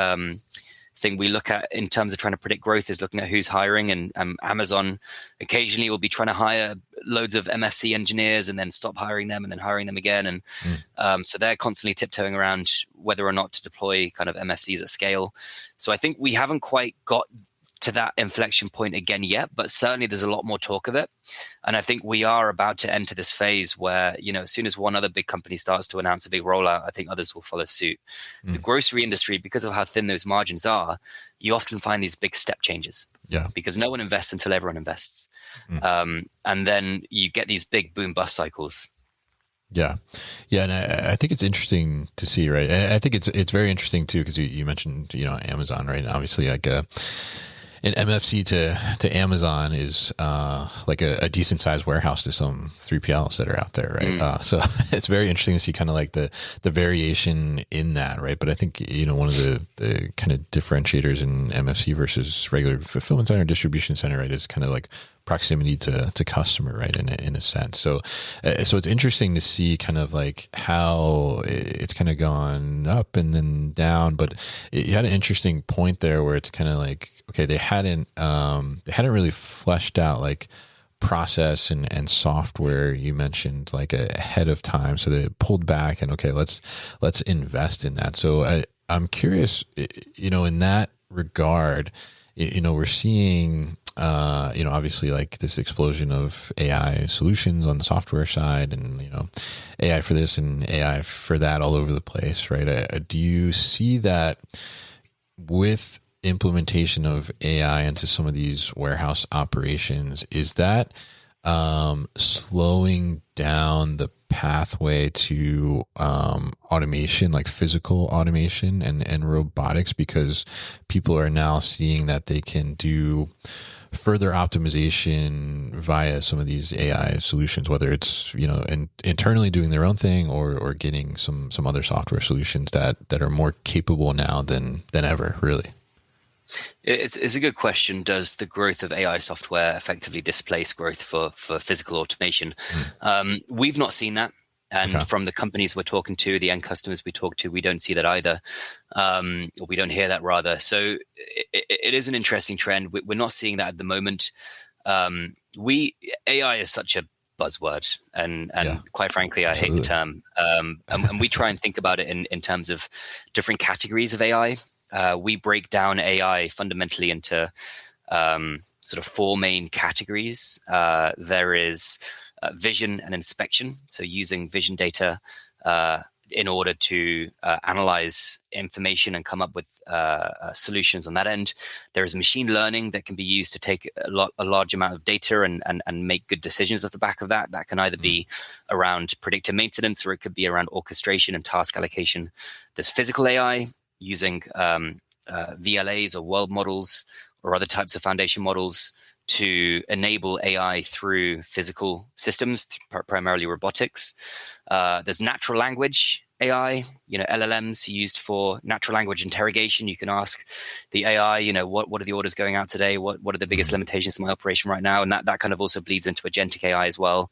thing we look at in terms of trying to predict growth, is looking at who's hiring. And Amazon occasionally will be trying to hire loads of MFC engineers and then stop hiring them and then hiring them again. And so they're constantly tiptoeing around whether or not to deploy kind of MFCs at scale. So I think we haven't quite got to that inflection point again yet, but certainly there's a lot more talk of it. And I think we are about to enter this phase where, as soon as one other big company starts to announce a big rollout, I think others will follow suit. The grocery industry, because of how thin those margins are, you often find these big step changes. Yeah. Because no one invests until everyone invests. And then you get these big boom bust cycles. Yeah. And I think it's interesting to see, right? I think it's very interesting too, because you mentioned, Amazon, right? And obviously like an MFC to Amazon is like a decent sized warehouse to some 3PLs that are out there, right? So it's very interesting to see kind of like the variation in that, right? But I think, one of the kind of differentiators in MFC versus regular fulfillment center, distribution center, right, is kind of like proximity to customer, right, in a sense. So it's interesting to see kind of like how it's kind of gone up and then down. But you had an interesting point there where it's kind of like, okay, they hadn't really fleshed out like process and software, you mentioned, like ahead of time. So they pulled back and, okay, let's invest in that. So I'm curious, in that regard, we're seeing obviously like this explosion of AI solutions on the software side, and AI for this and AI for that all over the place, right? Do you see that with implementation of AI into some of these warehouse operations, is that slowing down the pathway to automation, like physical automation and robotics, because people are now seeing that they can do further optimization via some of these AI solutions, whether it's internally doing their own thing or getting some other software solutions that are more capable now than ever, really? It's a good question. Does the growth of AI software effectively displace growth for physical automation? We've not seen that. And from the companies we're talking to, the end customers we talk to, we don't see that either. Or we don't hear that, rather. So it is an interesting trend. We're not seeing that at the moment. AI is such a buzzword, and quite frankly, I hate the term. And we try and think about it in terms of different categories of AI. We break down AI fundamentally into sort of four main categories. There is vision and inspection, so using vision data in order to analyze information and come up with solutions on that end. There is machine learning that can be used to take a large amount of data and make good decisions off the back of that. That can either be around predictive maintenance, or it could be around orchestration and task allocation. There's physical AI, using VLAs or world models or other types of foundation models to enable AI through physical systems, primarily robotics. There's natural language AI, LLMs used for natural language interrogation. You can ask the AI, what are the orders going out today? What are the biggest limitations to my operation right now? And that kind of also bleeds into agentic AI as well.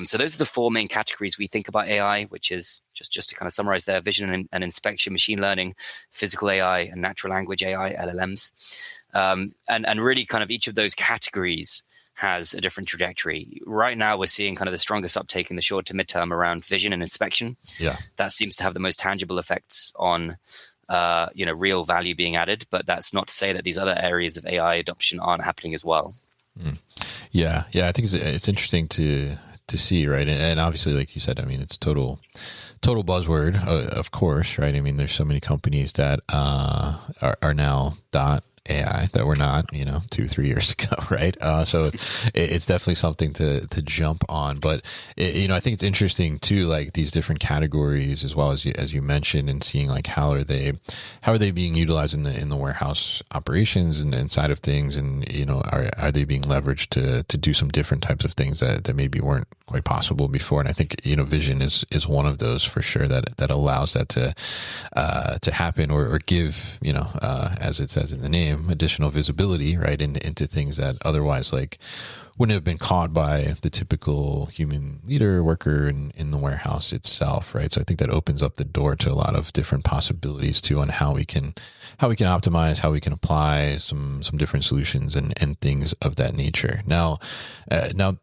So those are the four main categories we think about AI, which is just to kind of summarize there: vision and inspection, machine learning, physical AI, and natural language AI, LLMs. And really kind of each of those categories has a different trajectory. Right now, we're seeing kind of the strongest uptake in the short to midterm around vision and inspection. Yeah. That seems to have the most tangible effects on real value being added. But that's not to say that these other areas of AI adoption aren't happening as well. Yeah. I think it's interesting to see, right? And obviously, like you said, I mean, it's total buzzword, of course, right? I mean, there's so many companies that are now .ai that were not, 2-3 years ago, right? So it's definitely something to jump on. But I think it's interesting too, like these different categories, as well as you mentioned, and seeing like how are they being utilized in the warehouse operations and side of things, and are they being leveraged to do some different types of things that maybe weren't quite possible before. And I think vision is one of those for sure that allows that to happen, or give as it says in the name, additional visibility, right, into things that otherwise like wouldn't have been caught by the typical human leader worker in the warehouse itself, right? So I think that opens up the door to a lot of different possibilities too, on how we can optimize, how we can apply some different solutions and things of that nature. Now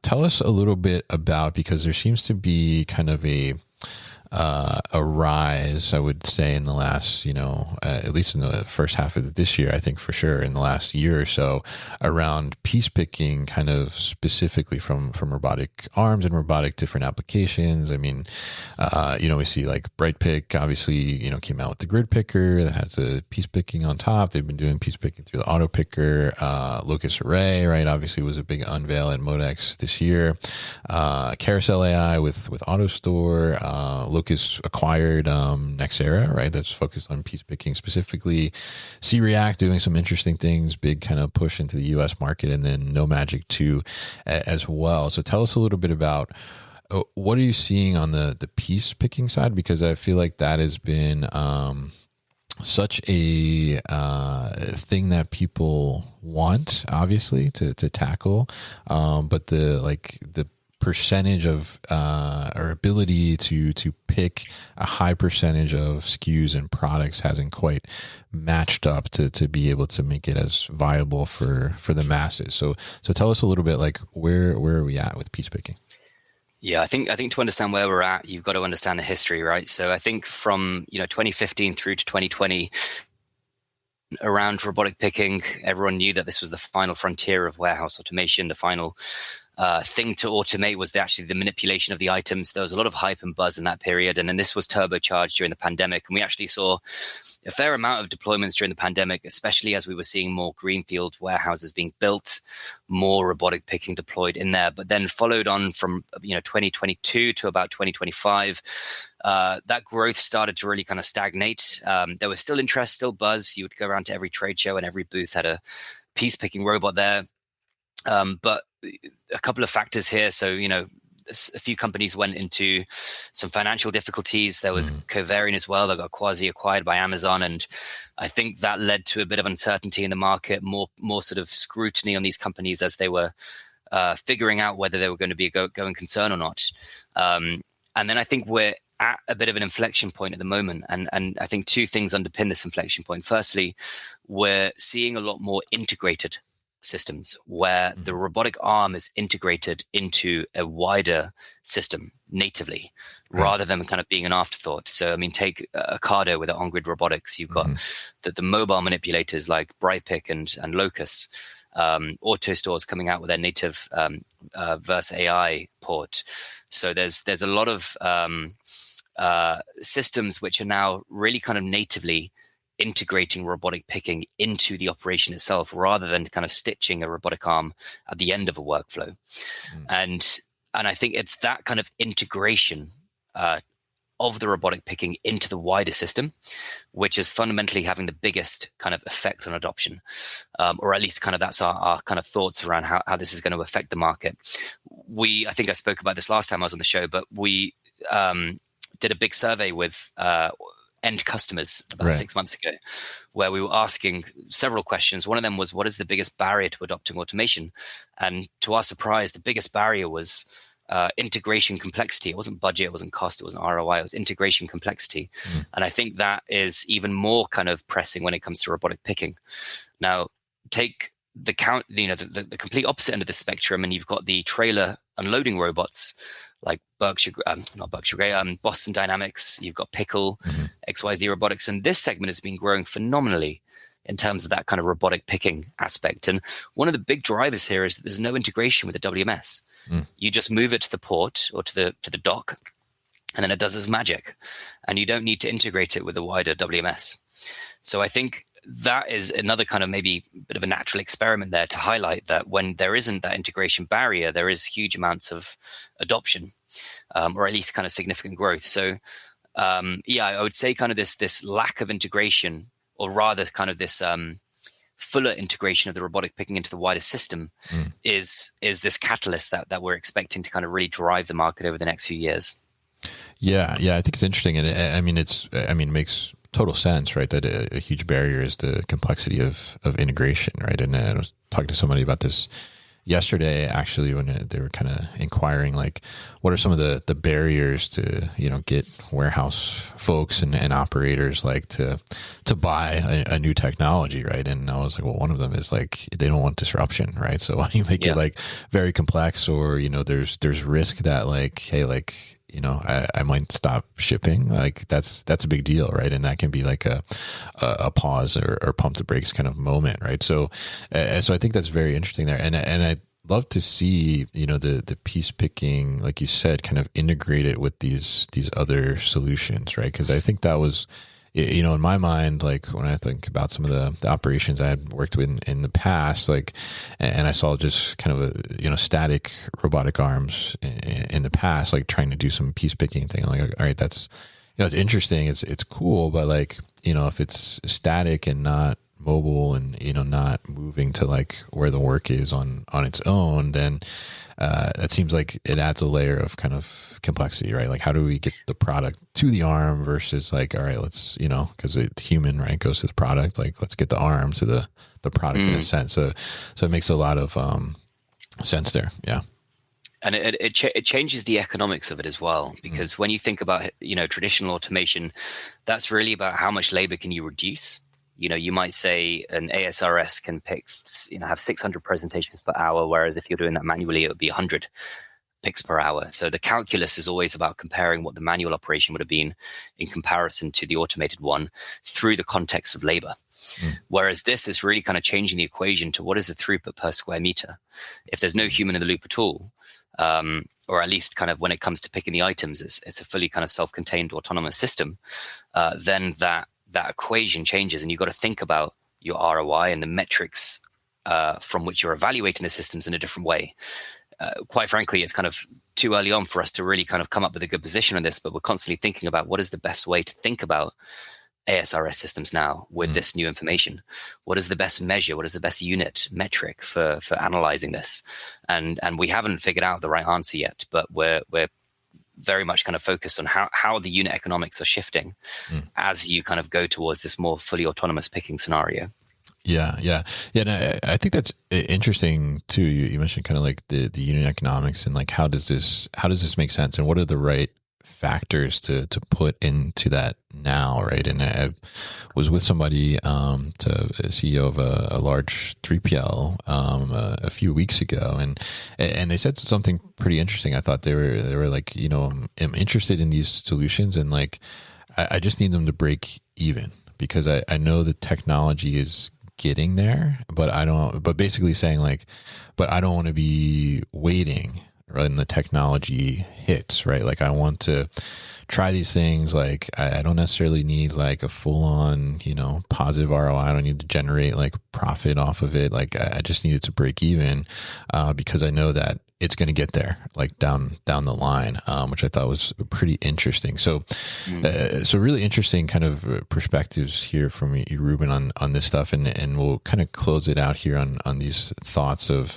tell us a little bit about, because there seems to be kind of a rise, I would say, in the last, at least in the first half of this year, I think for sure in the last year or so, around piece picking, kind of specifically from robotic arms and robotic different applications. I mean, we see like BrightPick, obviously, came out with the grid picker that has the piece picking on top. They've been doing piece picking through the auto picker. Locus Array, right, obviously was a big unveil at Modex this year. Carousel AI with AutoStore. Locus acquired Nexera, right? That's focused on piece picking specifically. C-React doing some interesting things, big kind of push into the US market, and then No Magic 2 as well. So tell us a little bit about what are you seeing on the piece picking side? Because I feel like that has been such a thing that people want, obviously, to tackle, but the percentage of or ability to pick a high percentage of SKUs and products hasn't quite matched up to be able to make it as viable for the masses. So tell us a little bit, like where are we at with piece picking? Yeah, I think to understand where we're at, you've got to understand the history, right? So I think from 2015 through to 2020, around robotic picking, everyone knew that this was the final frontier of warehouse automation. The final thing to automate was actually the manipulation of the items. There was a lot of hype and buzz in that period, and then this was turbocharged during the pandemic. And we actually saw a fair amount of deployments during the pandemic, especially as we were seeing more greenfield warehouses being built, more robotic picking deployed in there. But then followed on from 2022 to about 2025, that growth started to really kind of stagnate. There was still interest, still buzz. You would go around to every trade show and every booth had a piece picking robot there. But a couple of factors here. So, a few companies went into some financial difficulties. There was Covariant as well that got quasi acquired by Amazon. And I think that led to a bit of uncertainty in the market, more sort of scrutiny on these companies as they were figuring out whether they were going to be a going concern or not. And then I think we're at a bit of an inflection point at the moment. And I think two things underpin this inflection point. Firstly, we're seeing a lot more integrated systems where the robotic arm is integrated into a wider system natively, rather than kind of being an afterthought. So, I mean, take Ocado with the on-grid robotics. You've got the mobile manipulators like BrightPick and Locus. AutoStores coming out with their native Verse AI port. So there's a lot of systems which are now really kind of natively integrating robotic picking into the operation itself, rather than kind of stitching a robotic arm at the end of a workflow. And I think it's that kind of integration of the robotic picking into the wider system, which is fundamentally having the biggest kind of effect on adoption, or at least kind of that's our kind of thoughts around how this is going to affect the market. I think I spoke about this last time I was on the show, but we did a big survey with end customers about 6 months ago, where we were asking several questions. One of them was, what is the biggest barrier to adopting automation? And to our surprise, the biggest barrier was integration complexity. It wasn't budget, it wasn't cost, it wasn't ROI, it was integration complexity. And I think that is even more kind of pressing when it comes to robotic picking. Now, take the complete opposite end of the spectrum, and you've got the trailer unloading robots like Boston Dynamics. You've got Pickle, XYZ Robotics, and this segment has been growing phenomenally in terms of that kind of robotic picking aspect. And one of the big drivers here is that there's no integration with the WMS. You just move it to the port or to the dock, and then it does its magic, and you don't need to integrate it with the wider WMS. So I think that is another kind of maybe bit of a natural experiment there to highlight that when there isn't that integration barrier, there is huge amounts of adoption, or at least kind of significant growth. So I would say kind of this lack of integration, or rather kind of this fuller integration of the robotic picking into the wider system is this catalyst that we're expecting to kind of really drive the market over the next few years. Yeah, I think it's interesting, and it makes total sense, right? That a huge barrier is the complexity of integration, right? And I was talking to somebody about this yesterday, actually, when they were kind of inquiring, like, what are some of the barriers to, get warehouse folks and operators like to buy a new technology, right? And I was like, well, one of them is like, they don't want disruption, right? So why do you make it like very complex, or, there's risk that like, hey, like, I might stop shipping. Like that's a big deal, right? And that can be like a pause or pump the brakes kind of moment, right? So I think that's very interesting there, and I'd love to see the piece picking, like you said, kind of integrated with these other solutions, right? Because I think that was, in my mind, like when I think about some of the operations I had worked with in the past, like, and I saw just kind of static robotic arms in the past, like trying to do some piece picking thing. I'm like, all right, that's, it's interesting. It's cool. But like, if it's static and not mobile and, not moving to like where the work is on its own, then that seems like it adds a layer of kind of complexity, right? Like, how do we get the product to the arm versus like, all right, let's, because the human, right, goes to the product, like, let's get the arm to the product in a sense. So it makes a lot of sense there. Yeah. And it changes the economics of it as well, because when you think about, traditional automation, that's really about how much labor can you reduce. You might say an ASRS can pick, have 600 presentations per hour, whereas if you're doing that manually, it would be 100 picks per hour. So the calculus is always about comparing what the manual operation would have been in comparison to the automated one through the context of labor. Whereas this is really kind of changing the equation to what is the throughput per square meter. If there's no human in the loop at all, or at least kind of when it comes to picking the items, it's a fully kind of self-contained autonomous system, then that equation changes, and you've got to think about your ROI and the metrics from which you're evaluating the systems in a different way. Quite frankly, it's kind of too early on for us to really kind of come up with a good position on this, but we're constantly thinking about what is the best way to think about ASRS systems now with this new information. What is the best measure? What is the best unit metric for analyzing this? And we haven't figured out the right answer yet, but we're very much kind of focused on how the unit economics are shifting as you kind of go towards this more fully autonomous picking scenario. Yeah. And I think that's interesting too. You mentioned kind of like the unit economics and like, how does this make sense, and what are the right factors to put into that now, right? And I was with somebody, to a CEO of a large 3PL, a few weeks ago, and they said something pretty interesting. I thought they were like, I'm interested in these solutions, and like, I just need them to break even, because I know the technology is getting there, but basically saying like, but I don't want to be waiting when the technology hits, right? Like, I want to try these things. Like, I don't necessarily need like a full on, positive ROI. I don't need to generate like profit off of it. Like, I just need it to break even, because I know that it's going to get there, like down the line, which I thought was pretty interesting. So, so really interesting kind of perspectives here from you, Rueben, on this stuff, and we'll kind of close it out here on these thoughts of.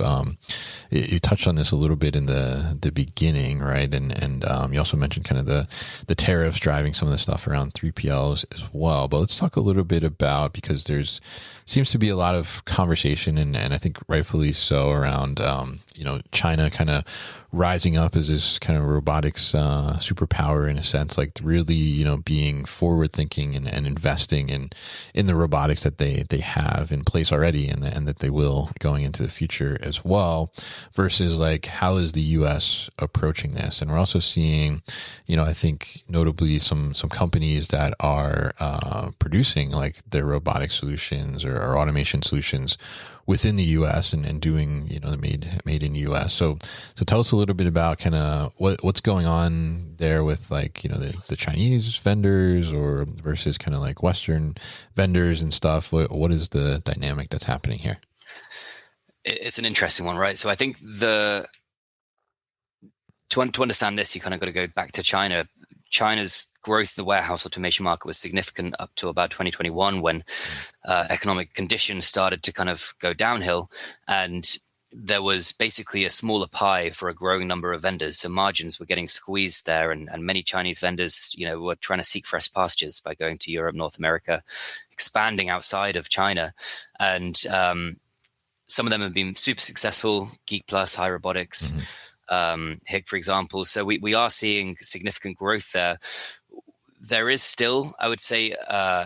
You touched on this a little bit in the beginning, right? And you also mentioned kind of the tariffs driving some of the stuff around 3PLs as well. But let's talk a little bit about, because there's seems to be a lot of conversation, and I think rightfully so, around China kind of rising up as this kind of robotics superpower in a sense, like really, being forward thinking and investing in the robotics that they have in place already and that they will going into the future as well, versus like how is the US approaching this? And we're also seeing, I think notably some companies that are producing like their robotic solutions or automation solutions within the U.S. and doing, the made in U.S. So tell us a little bit about kind of what's going on there with like, the Chinese vendors or versus kind of like Western vendors and stuff. What is the dynamic that's happening here? It's an interesting one, right? So I think to understand this, you kind of got to go back to China. China's growth in the warehouse automation market was significant up to about 2021 when economic conditions started to kind of go downhill, and there was basically a smaller pie for a growing number of vendors. So margins were getting squeezed there, and many Chinese vendors, were trying to seek fresh pastures by going to Europe, North America, expanding outside of China. And some of them have been super successful, Geek Plus, High Robotics, HIC, for example. So we are seeing significant growth there. There is still, I would say,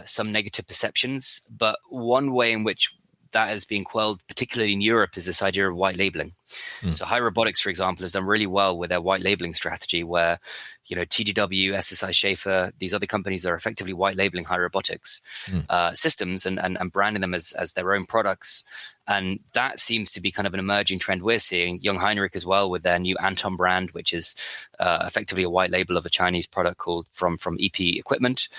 some negative perceptions, but one way in which that has been quelled, particularly in Europe, is this idea of white labeling. So High Robotics, for example, has done really well with their white labeling strategy where, TGW, SSI Schaefer, these other companies are effectively white labeling High Robotics systems and branding them as their own products. And that seems to be kind of an emerging trend we're seeing. Young Heinrich as well with their new Anton brand, which is effectively a white label of a Chinese product called from EP Equipment.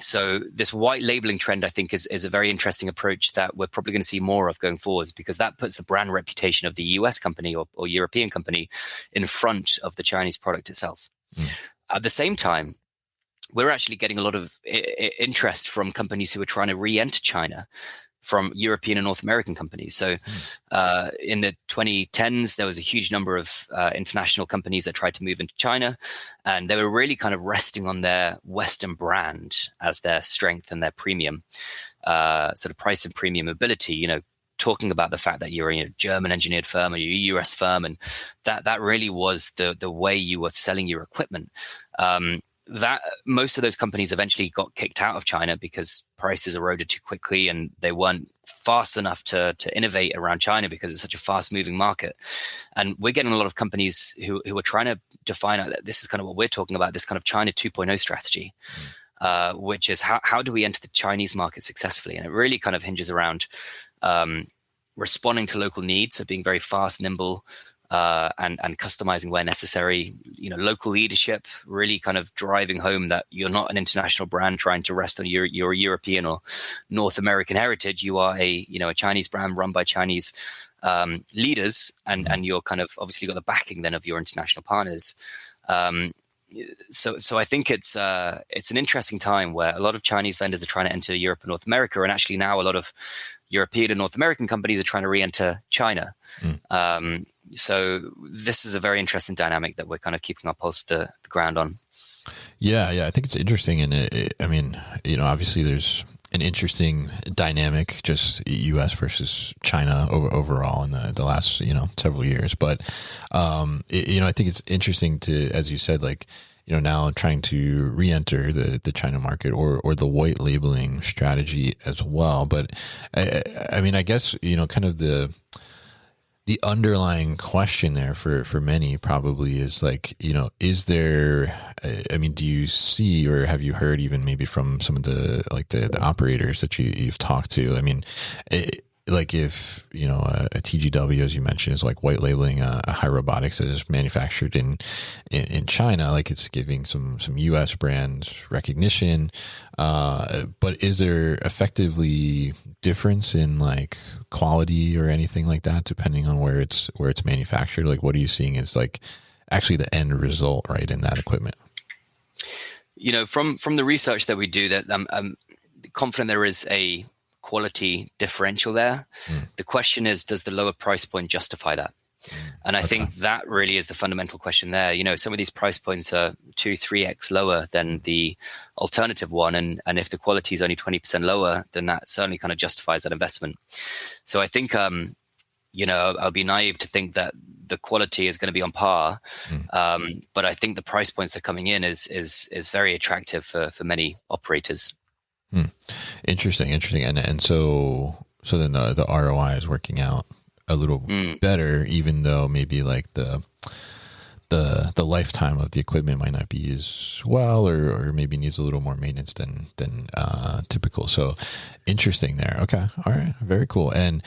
So this white labeling trend, I think, is a very interesting approach that we're probably going to see more of going forwards, because that puts the brand reputation of the US company or European company in front of the Chinese product itself. At the same time, we're actually getting a lot of interest from companies who are trying to re-enter China from European and North American companies. So in the 2010s, there was a huge number of international companies that tried to move into China, and they were really kind of resting on their Western brand as their strength and their premium, sort of price and premium ability, talking about the fact that you're a German engineered firm or you're a US firm, and that really was the way you were selling your equipment. That most of those companies eventually got kicked out of China because prices eroded too quickly and they weren't fast enough to innovate around China because it's such a fast moving market. And we're getting a lot of companies who are trying to define out that this is kind of what we're talking about, this kind of China 2.0 strategy, which is how do we enter the Chinese market successfully? And it really kind of hinges around responding to local needs, so being very fast, nimble, and customizing where necessary, local leadership, really kind of driving home that you're not an international brand trying to rest on your European or North American heritage. You are a Chinese brand run by Chinese leaders, and you're kind of obviously got the backing then of your international partners. So I think it's an interesting time where a lot of Chinese vendors are trying to enter Europe and North America, and actually now a lot of European and North American companies are trying to re-enter China. So this is a very interesting dynamic that we're kind of keeping our pulse to the ground on. Yeah, I think it's interesting, and I mean, obviously there's an interesting dynamic, just U.S. versus China overall in the last several years. But I think it's interesting to, as you said, like now trying to re-enter the China market or the white labeling strategy as well. But I mean, I guess kind of the underlying question there for many probably is like, is there, I mean, do you see, or have you heard even maybe from some of the operators that you've talked to? I mean, like if, a TGW, as you mentioned, is like white labeling a High Robotics that is manufactured in China, like it's giving some US brand recognition. But is there effectively difference in like quality or anything like that, depending on where it's manufactured? Like, what are you seeing is like actually the end result, right, in that equipment? From the research that we do, that I'm confident there is a quality differential there. The question is, does the lower price point justify that? And I think that really is the fundamental question there. Some of these price points are 2-3x lower than the alternative one. And if the quality is only 20% lower, then that certainly kind of justifies that investment. So I think I'll be naive to think that the quality is going to be on par. But I think the price points that are coming in is very attractive for many operators. Interesting. And so then the ROI is working out a little better, even though maybe like the lifetime of the equipment might not be as well, or maybe needs a little more maintenance than typical. So interesting there. Okay. All right. Very cool. And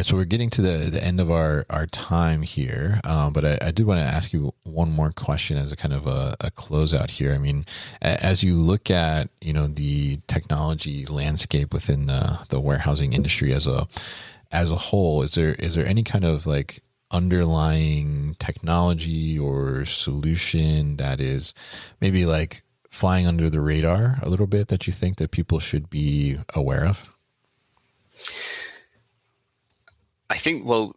so we're getting to the end of our time here. But I did want to ask you one more question as a kind of a closeout here. I mean, as you look at, the technology landscape within the warehousing industry as a whole, is there any kind of like underlying technology or solution that is maybe like flying under the radar a little bit that you think that people should be aware of? I think, well,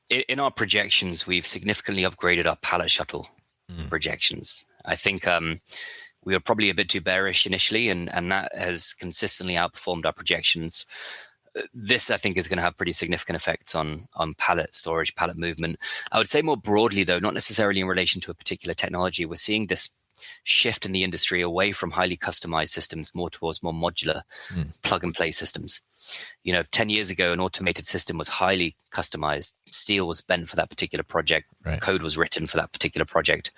in our projections, we've significantly upgraded our pallet shuttle projections. I think we were probably a bit too bearish initially, and that has consistently outperformed our projections. This, I think, is going to have pretty significant effects on pallet storage, pallet movement. I would say more broadly, though, not necessarily in relation to a particular technology. We're seeing this shift in the industry away from highly customized systems more towards more modular plug-and-play systems. 10 years ago, an automated system was highly customized. Steel was bent for that particular project. Right. Code was written for that particular project.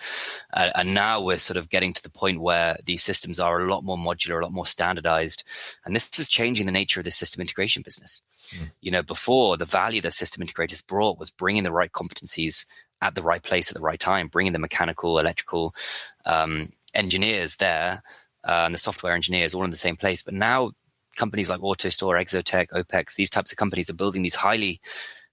And now we're sort of getting to the point where these systems are a lot more modular, a lot more standardized. And this is changing the nature of the system integration business. Before, the value that system integrators brought was bringing the right competencies at the right place at the right time, bringing the mechanical, electrical engineers there, and the software engineers all in the same place. But now companies like AutoStore, Exotech, OPEX, these types of companies are building these highly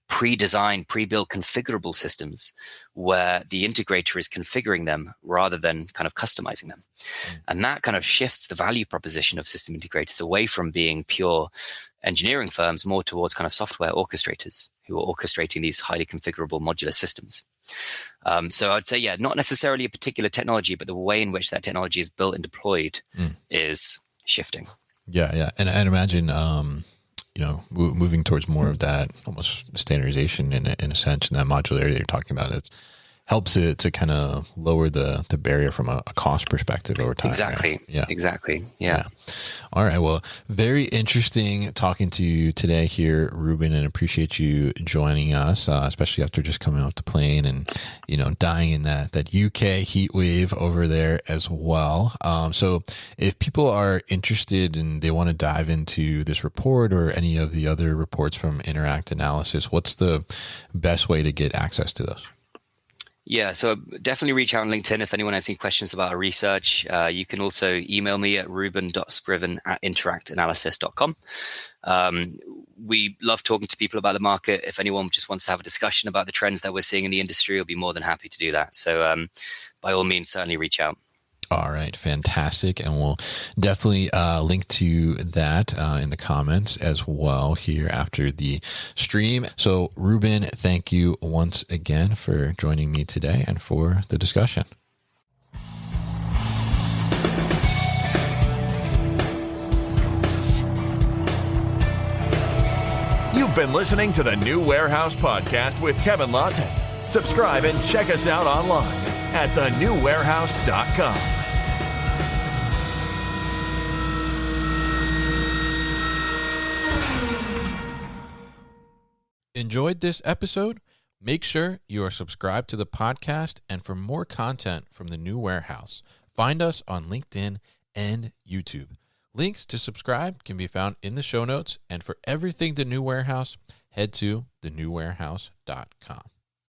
pre-designed, pre-built configurable systems where the integrator is configuring them rather than kind of customizing them. And that kind of shifts the value proposition of system integrators away from being pure engineering firms more towards kind of software orchestrators who are orchestrating these highly configurable modular systems. So I'd say, not necessarily a particular technology, but the way in which that technology is built and deployed is shifting. Yeah. And I'd imagine, moving towards more of that almost standardization in a sense, and that modularity you're talking about, it helps it to kind of lower the barrier from a cost perspective over time. Exactly. Right? Yeah. Exactly. Yeah. All right. Well, very interesting talking to you today here, Rueben, and appreciate you joining us, especially after just coming off the plane and, dying in that UK heat wave over there as well. So if people are interested and they want to dive into this report or any of the other reports from Interact Analysis, what's the best way to get access to those? Yeah, so definitely reach out on LinkedIn if anyone has any questions about our research. You can also email me at rueben.scriven@interactanalysis.com. We love talking to people about the market. If anyone just wants to have a discussion about the trends that we're seeing in the industry, we'll be more than happy to do that. So by all means, certainly reach out. All right. Fantastic. And we'll definitely link to that in the comments as well here after the stream. So Rueben, thank you once again for joining me today and for the discussion. You've been listening to the New Warehouse Podcast with Kevin Lawton. Subscribe and check us out online at thenewwarehouse.com. Enjoyed this episode? Make sure you are subscribed to the podcast, and for more content from the New Warehouse, find us on LinkedIn and YouTube. Links to subscribe can be found in the show notes, and for everything The New Warehouse, head to thenewwarehouse.com.